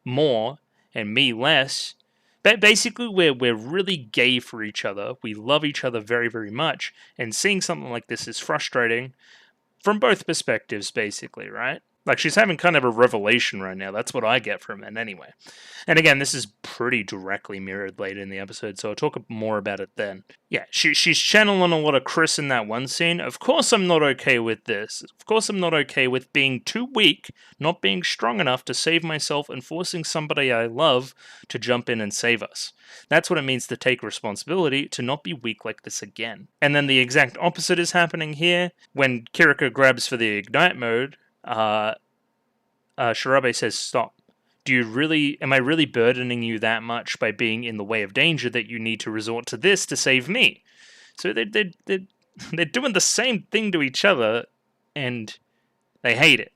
more and me less? But basically, we're really gay for each other. We love each other very, very much. And seeing something like this is frustrating from both perspectives, basically, right? Like, she's having kind of a revelation right now. That's what I get from it anyway. And again, this is pretty directly mirrored later in the episode, so I'll talk more about it then. Yeah, she's channeling a lot of Chris in that one scene. Of course I'm not okay with this. Of course I'm not okay with being too weak, not being strong enough to save myself, and forcing somebody I love to jump in and save us. That's what it means to take responsibility, to not be weak like this again. And then the exact opposite is happening here. When Kirika grabs for the ignite mode, Shirabe says, "Stop. Am I really burdening you that much by being in the way of danger that you need to resort to this to save me?" So they're doing the same thing to each other, and they hate it.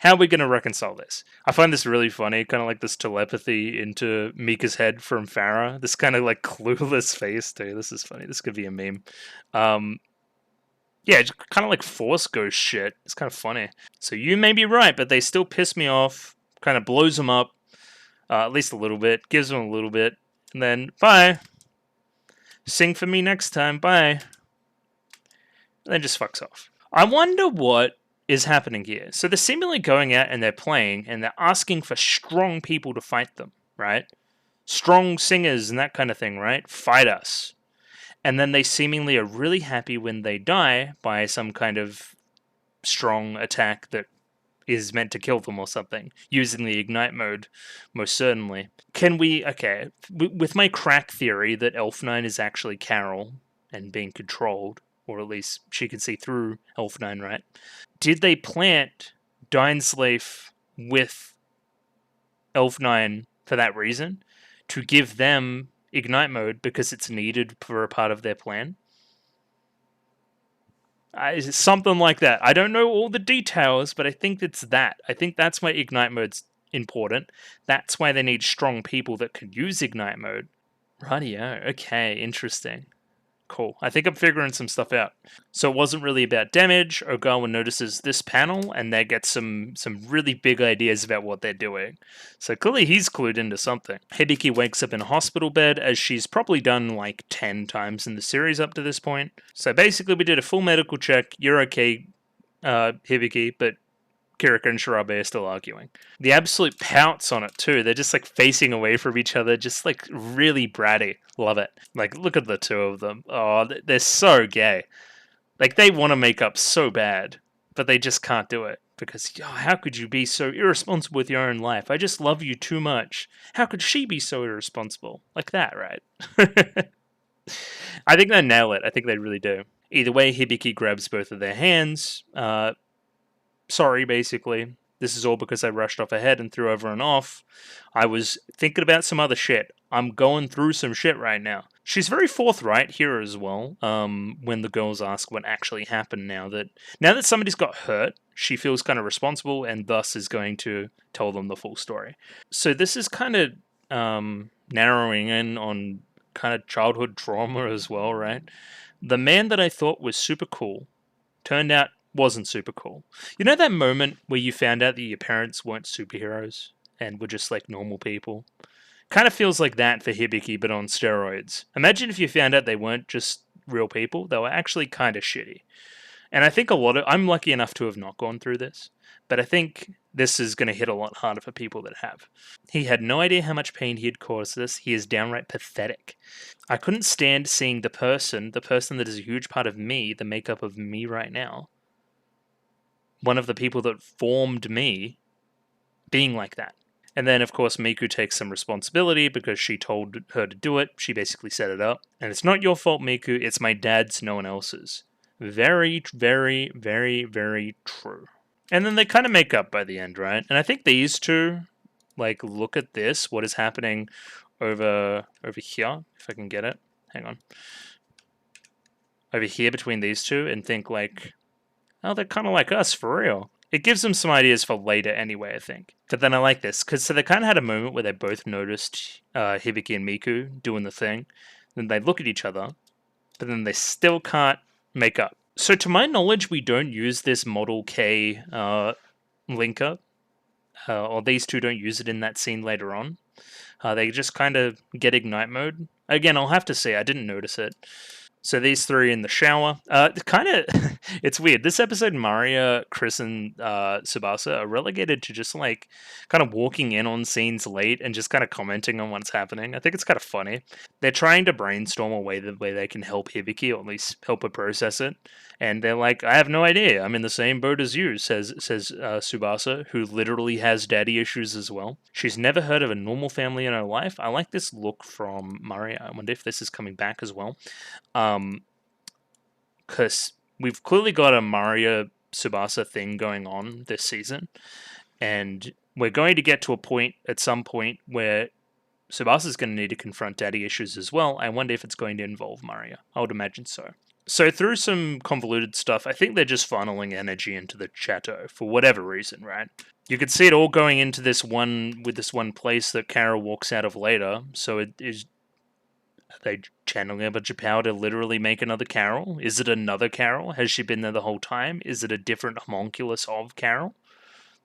How are we going to reconcile this? I find this really funny, kind of like this telepathy into Mika's head from Farah. This kind of like clueless face, too. This is funny. This could be a meme. Yeah, kind of like Force Ghost shit. It's kind of funny. So you may be right, but they still piss me off. Kind of blows them up, at least a little bit. Gives them a little bit. And then, bye. Sing for me next time. Bye. And then just fucks off. I wonder what is happening here. So they're seemingly going out and they're playing, and they're asking for strong people to fight them, right? Strong singers and that kind of thing, right? Fight us. And then they seemingly are really happy when they die by some kind of strong attack that is meant to kill them or something, using the ignite mode, most certainly. Can we, okay, with my crack theory that Elf9 is actually Carol and being controlled, or at least she can see through Elf9, right? Did they plant Dainsleif with Elf9 for that reason? To give them ignite mode because it's needed for a part of their plan? Is it something like that? I don't know all the details, but I think it's that. I think that's why ignite mode's important. That's why they need strong people that can use ignite mode. Rightio. Okay, interesting. Cool. I think I'm figuring some stuff out. So it wasn't really about damage. Ogawa notices this panel, and they get some really big ideas about what they're doing. So clearly he's clued into something. Hibiki wakes up in a hospital bed, as she's probably done like 10 times in the series up to this point. So basically we did a full medical check. You're okay, Hibiki, but Kirika and Shirabe are still arguing. The absolute pouts on it too. They're just like facing away from each other, just like really bratty. Love it. Like, look at the two of them. Oh, they're so gay. Like, they want to make up so bad, but they just can't do it. Because, oh, how could you be so irresponsible with your own life? I just love you too much. How could she be so irresponsible? Like that, right? I think they nail it. I think they really do. Either way, Hibiki grabs both of their hands. Sorry, basically. This is all because I rushed off ahead and threw over and off. I was thinking about some other shit. I'm going through some shit right now. She's very forthright here as well, when the girls ask what actually happened now that somebody's got hurt, she feels kind of responsible and thus is going to tell them the full story. So this is kind of narrowing in on kind of childhood trauma as well, right? The man that I thought was super cool turned out wasn't super cool. You know that moment where you found out that your parents weren't superheroes and were just like normal people? Kind of feels like that for Hibiki, but on steroids. Imagine if you found out they weren't just real people, they were actually kind of shitty. And I think I'm lucky enough to have not gone through this, but I think this is going to hit a lot harder for people that have. He had no idea how much pain he had caused this. He is downright pathetic. I couldn't stand seeing the person that is a huge part of me, the makeup of me right now, one of the people that formed me, being like that. And then, of course, Miku takes some responsibility because she told her to do it. She basically set it up. And it's not your fault, Miku. It's my dad's, no one else's. Very, very, very, very true. And then they kind of make up by the end, right? And I think these two, like, look at this. What is happening over here? If I can get it. Hang on. Over here between these two and think, like, oh, they're kind of like us, for real. It gives them some ideas for later anyway, I think. But then I like this, because so they kind of had a moment where they both noticed Hibiki and Miku doing the thing. Then they look at each other, but then they still can't make up. So to my knowledge, we don't use this Model K linker, or these two don't use it in that scene later on. They just kind of get ignite mode. Again, I'll have to say, I didn't notice it. So these three in the shower. It's weird. This episode, Maria, Chris, and Tsubasa are relegated to just like kind of walking in on scenes late and just kind of commenting on what's happening. I think it's kind of funny. They're trying to brainstorm a way that they can help Hibiki, or at least help her process it. And they're like, I have no idea. I'm in the same boat as you, says Tsubasa, who literally has daddy issues as well. She's never heard of a normal family in her life. I like this look from Maria. I wonder if this is coming back as well. Because we've clearly got a Maria Tsubasa thing going on this season. And we're going to get to a point at some point where Tsubasa's going to need to confront daddy issues as well. I wonder if it's going to involve Maria. I would imagine so. So through some convoluted stuff, I think they're just funneling energy into the chateau for whatever reason, right? You could see it all going into this one place that Kara walks out of later. So it is. Are they channeling a bunch of power to literally make another Carol? Is it another Carol? Has she been there the whole time? Is it a different homunculus of Carol?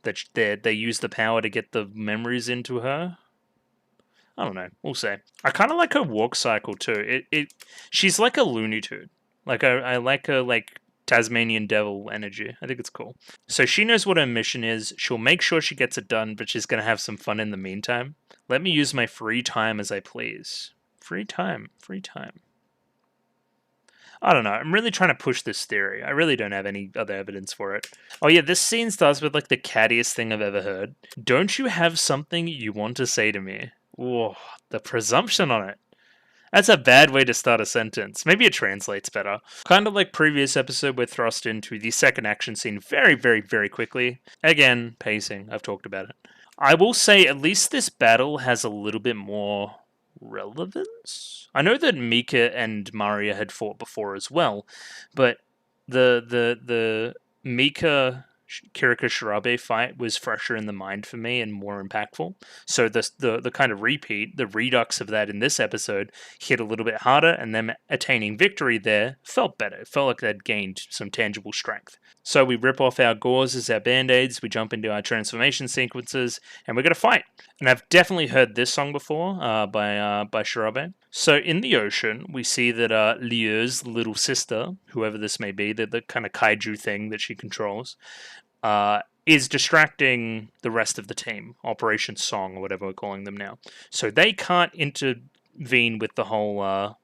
That they use the power to get the memories into her? I don't know. We'll see. I kind of like her walk cycle too. She's like a Looney Tune. Like I like her like Tasmanian Devil energy. I think it's cool. So she knows what her mission is. She'll make sure she gets it done, but she's gonna have some fun in the meantime. Let me use my free time as I please. Free time. I don't know. I'm really trying to push this theory. I really don't have any other evidence for it. Oh yeah, this scene starts with like the cattiest thing I've ever heard. Don't you have something you want to say to me? Whoa, the presumption on it. That's a bad way to start a sentence. Maybe it translates better. Kind of like previous episode, we're thrust into the second action scene very, very, very quickly. Again, pacing. I've talked about it. I will say at least this battle has a little bit more relevance. I know that Mika and Maria had fought before as well, but the Mika Kirika Shirabe fight was fresher in the mind for me and more impactful. So the kind of repeat, the redux of that in this episode hit a little bit harder, and them attaining victory there felt better. It felt like they'd gained some tangible strength. So we rip off our gauze as our band-aids, we jump into our transformation sequences, and we're going to fight. And I've definitely heard this song before by Shirabe. So in the ocean, we see that Liu's little sister, whoever this may be, the kind of kaiju thing that she controls, is distracting the rest of the team, Operation Song or whatever we're calling them now. So they can't intervene with the whole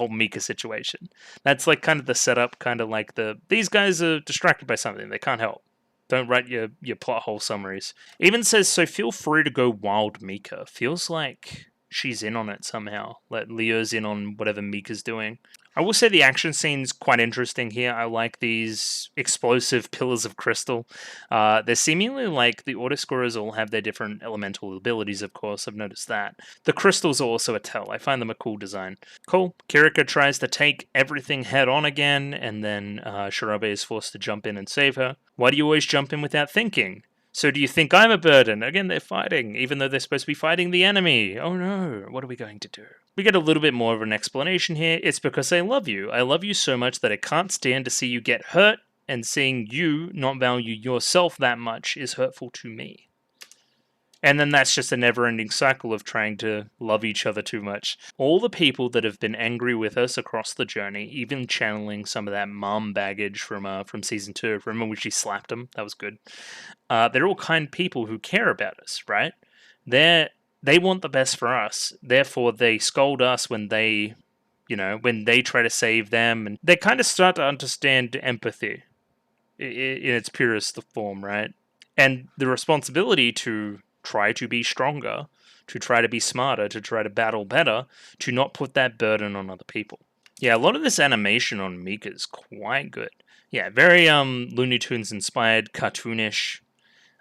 Mika situation. That's like kind of the setup, kind of like these guys are distracted by something, they can't help. Don't write your plot hole summaries. Even says, so feel free to go wild, Mika. Feels like she's in on it somehow. Like Leo's in on whatever Mika's doing. I will say the action scene's quite interesting here. I like these explosive pillars of crystal. They're seemingly like the autoscorers all have their different elemental abilities, of course. I've noticed that. The crystals are also a tell. I find them a cool design. Cool. Kirika tries to take everything head on again, and then Shirabe is forced to jump in and save her. Why do you always jump in without thinking? So do you think I'm a burden? Again, they're fighting, even though they're supposed to be fighting the enemy. Oh no, what are we going to do? We get a little bit more of an explanation here. It's because I love you. I love you so much that I can't stand to see you get hurt, and seeing you not value yourself that much is hurtful to me. And then that's just a never-ending cycle of trying to love each other too much. All the people that have been angry with us across the journey, even channeling some of that mom baggage from season 2. Remember when she slapped them? That was good. They're all kind people who care about us, right? They want the best for us. Therefore, they scold us when they try to save them, and they kind of start to understand empathy in its purest form, right? And the responsibility to try to be stronger, to try to be smarter, to try to battle better, to not put that burden on other people. Yeah, a lot of this animation on Mika is quite good. Yeah, very Looney Tunes inspired, cartoonish.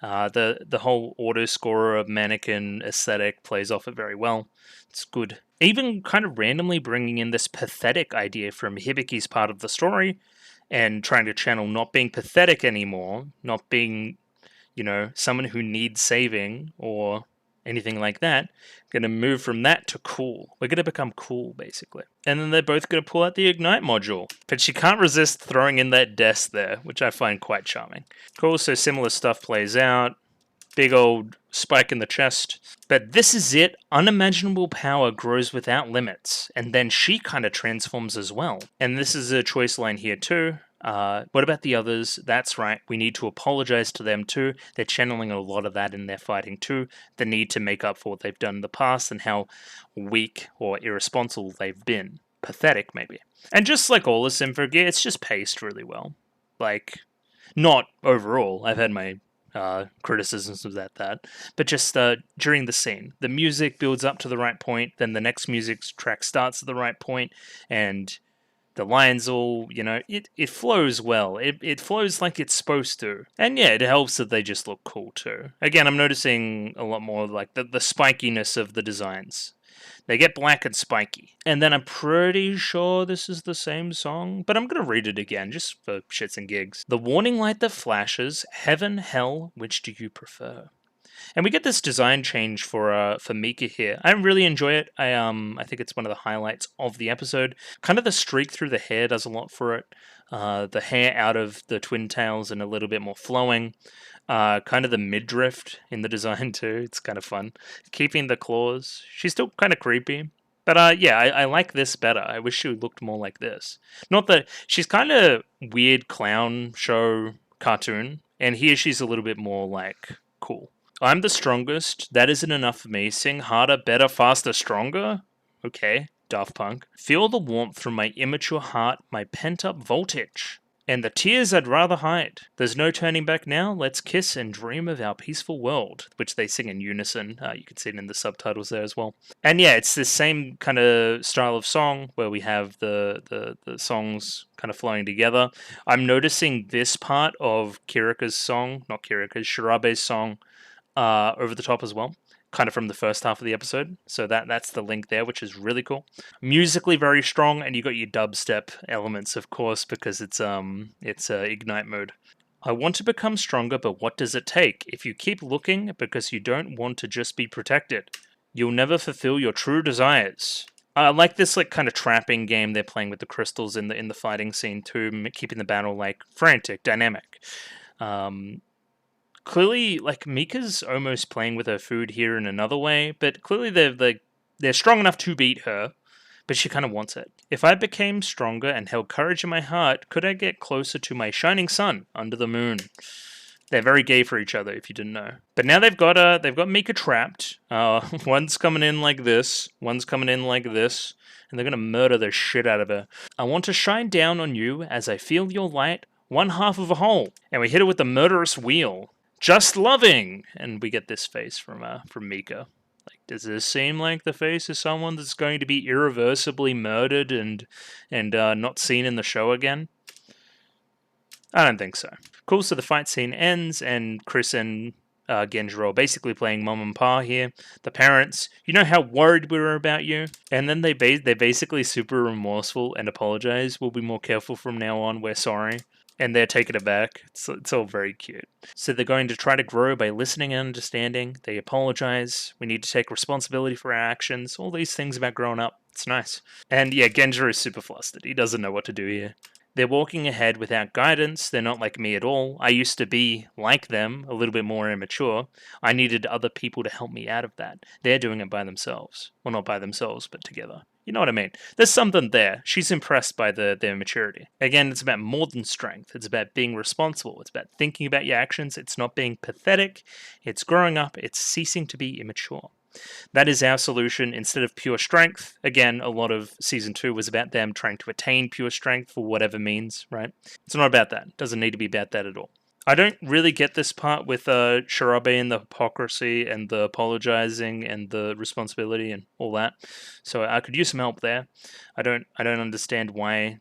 The whole auto scorer of mannequin aesthetic plays off it very well. It's good. Even kind of randomly bringing in this pathetic idea from Hibiki's part of the story, and trying to channel not being pathetic anymore, not being someone who needs saving or anything like that. Going to move from that to cool. We're going to become cool, basically. And then they're both going to pull out the Ignite module. But she can't resist throwing in that desk there, which I find quite charming. Cool, so similar stuff plays out. Big old spike in the chest. But this is it. Unimaginable power grows without limits. And then she kind of transforms as well. And this is a choice line here too. What about the others? That's right, we need to apologize to them too. They're channeling a lot of that in their fighting too. The need to make up for what they've done in the past and how weak or irresponsible they've been. Pathetic, maybe. And just like all the Symphogear, it's just paced really well. Like, not overall. I've had my criticisms of that. But just during the scene. The music builds up to the right point, then the next music track starts at the right point, and The lines all, you know, it flows well. It flows like it's supposed to. And yeah, it helps that they just look cool too. Again, I'm noticing a lot more like the spikiness of the designs. They get black and spiky. And then I'm pretty sure this is the same song, but I'm going to read it again just for shits and gigs. The warning light that flashes, heaven, hell, which do you prefer? And we get this design change for Mika here. I really enjoy it. I think it's one of the highlights of the episode. Kind of the streak through the hair does a lot for it. The hair out of the twin tails and a little bit more flowing. Kind of the midriff in the design too. It's kind of fun. Keeping the claws. She's still kind of creepy. But yeah, I like this better. I wish she looked more like this. Not that she's kind of weird clown show cartoon, and here she's a little bit more like cool. I'm the strongest. That isn't enough for me. Sing harder, better, faster, stronger. Okay, Daft Punk. Feel the warmth from my immature heart, my pent-up voltage. And the tears I'd rather hide. There's no turning back now. Let's kiss and dream of our peaceful world, which they sing in unison. You can see it in the subtitles there as well. And yeah, it's the same kind of style of song where we have the songs kind of flowing together. I'm noticing this part of Kirika's song, not Kirika's, Shirabe's song, over the top as well, kind of from the first half of the episode. So that's the link there, which is really cool. Musically very strong, and you got your dubstep elements, of course, because it's ignite mode. I want to become stronger, but what does it take? If you keep looking because you don't want to just be protected, you'll never fulfill your true desires. I like this like kind of trapping game they're playing with the crystals in the fighting scene too, keeping the battle like frantic, dynamic. Clearly, like, Mika's almost playing with her food here in another way, but clearly they're strong enough to beat her, but she kind of wants it. If I became stronger and held courage in my heart, could I get closer to my shining sun under the moon? They're very gay for each other, if you didn't know. But now they've got Mika trapped. One's coming in like this, one's coming in like this, and they're gonna murder the shit out of her. I want to shine down on you as I feel your light, one half of a whole, and we hit it with the murderous wheel. Just loving, and we get this face from Mika. Like, does this seem like the face of someone that's going to be irreversibly murdered and not seen in the show again? I don't think so. Cool. So the fight scene ends, and Chris and Genjiro are basically playing mom and pa here. The parents, you know how worried we were about you, and then they're basically super remorseful and apologize. We'll be more careful from now on. We're sorry. And they're taking it back. It's all very cute. So they're going to try to grow by listening and understanding. They apologize. We need to take responsibility for our actions. All these things about growing up. It's nice. And yeah, Genjiro is super flustered. He doesn't know what to do here. They're walking ahead without guidance. They're not like me at all. I used to be like them, a little bit more immature. I needed other people to help me out of that. They're doing it by themselves. Well, not by themselves, but together. You know what I mean? There's something there. She's impressed by their maturity. Again, it's about more than strength. It's about being responsible. It's about thinking about your actions. It's not being pathetic. It's growing up. It's ceasing to be immature. That is our solution instead of pure strength. Again, a lot of Season 2 was about them trying to attain pure strength for whatever means, right? It's not about that. It doesn't need to be about that at all. I don't really get this part with Shirabe and the hypocrisy and the apologizing and the responsibility and all that. So I could use some help there. I don't understand why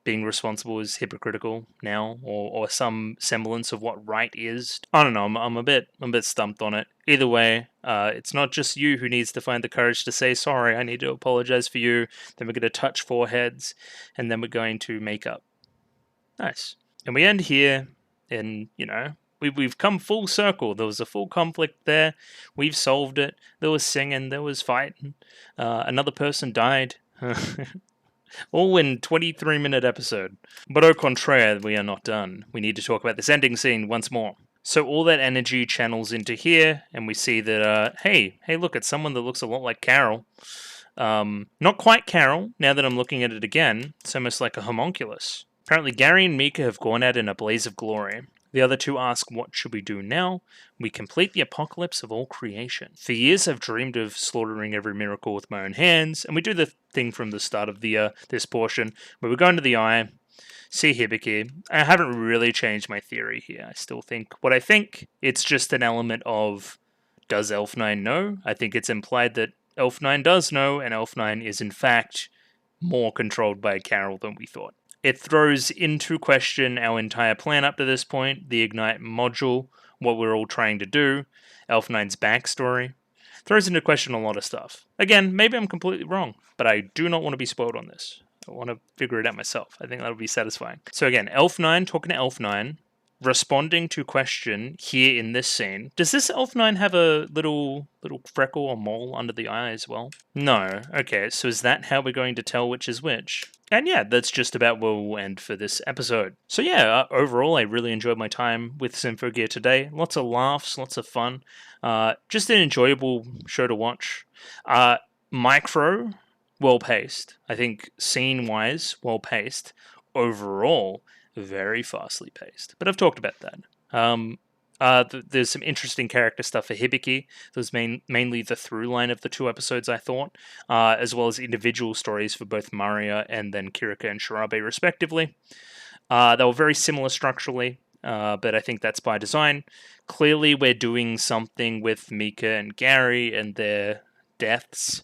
being responsible is hypocritical now, or some semblance of what right is. I don't know. I'm a bit stumped on it. Either way, it's not just you who needs to find the courage to say sorry. I need to apologize for you. Then we're going to touch foreheads, and then we're going to make up. Nice. And we end here. And, you know, we've come full circle. There was a full conflict there. We've solved it. There was singing. There was fighting. Another person died. All in 23-minute episode. But au contraire, we are not done. We need to talk about this ending scene once more. So all that energy channels into here, and we see that, hey, look, it's someone that looks a lot like Carol. Not quite Carol, now that I'm looking at it again. It's almost like a homunculus. Apparently, Gary and Mika have gone out in a blaze of glory. The other two ask, what should we do now? We complete the apocalypse of all creation. For years, I've dreamed of slaughtering every miracle with my own hands, and we do the thing from the start of the this portion, where we go into the eye, see Hibiki. I haven't really changed my theory here. I still think what I think. It's just an element of, does Elf 9 know? I think it's implied that Elf 9 does know, and Elf 9 is in fact more controlled by Carol than we thought. It throws into question our entire plan up to this point, the Ignite module, what we're all trying to do, Elf9's backstory. Throws into question a lot of stuff. Again, maybe I'm completely wrong, but I do not want to be spoiled on this. I want to figure it out myself. I think that'll be satisfying. So again, Elf9 talking to Elf9, responding to question here in this scene. Does this Elf9 have a little freckle or mole under the eye as well? No. Okay, so is that how we're going to tell which is which? And yeah, that's just about where we'll end for this episode. So yeah, overall, I really enjoyed my time with Symphogear today. Lots of laughs, lots of fun. Just an enjoyable show to watch. Micro, well-paced. I think scene-wise, well-paced. Overall, very fastly paced. But I've talked about that. There's some interesting character stuff for Hibiki. There's mainly the through line of the two episodes, I thought, as well as individual stories for both Maria and then Kirika and Shirabe, respectively. They were very similar structurally, but I think that's by design. Clearly, we're doing something with Mika and Gary and their deaths.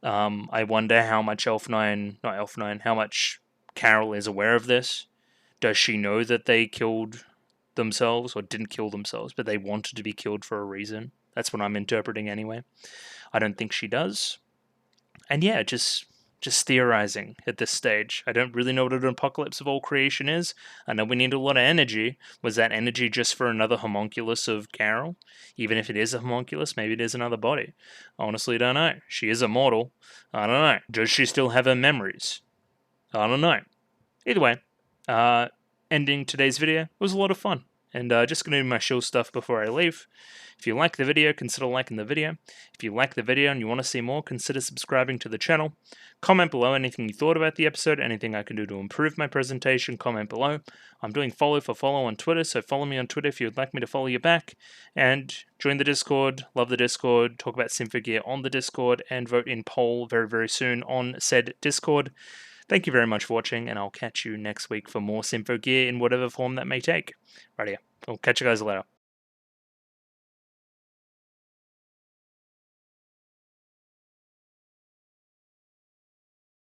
I wonder how much how much Carol is aware of this. Does she know that they killed themselves, or didn't kill themselves, but they wanted to be killed for a reason? That's what I'm interpreting anyway. I don't think she does. And yeah, just theorizing at this stage. I don't really know what an apocalypse of all creation is. I know we need a lot of energy. Was that energy just for another homunculus of Carol? Even if it is a homunculus, maybe it is another body. I honestly don't know. She is immortal. I don't know. Does she still have her memories? I don't know. Either way, ending today's video. It was a lot of fun. And just going to do my shill stuff before I leave. If you like the video, consider liking the video. If you like the video and you want to see more, consider subscribing to the channel. Comment below anything you thought about the episode, anything I can do to improve my presentation, comment below. I'm doing follow for follow on Twitter, so follow me on Twitter if you'd like me to follow you back. And join the Discord, love the Discord, talk about Symphogear on the Discord, and vote in poll very, very soon on said Discord. Thank you very much for watching, and I'll catch you next week for more Symphogear in whatever form that may take. Right here. I'll catch you guys later.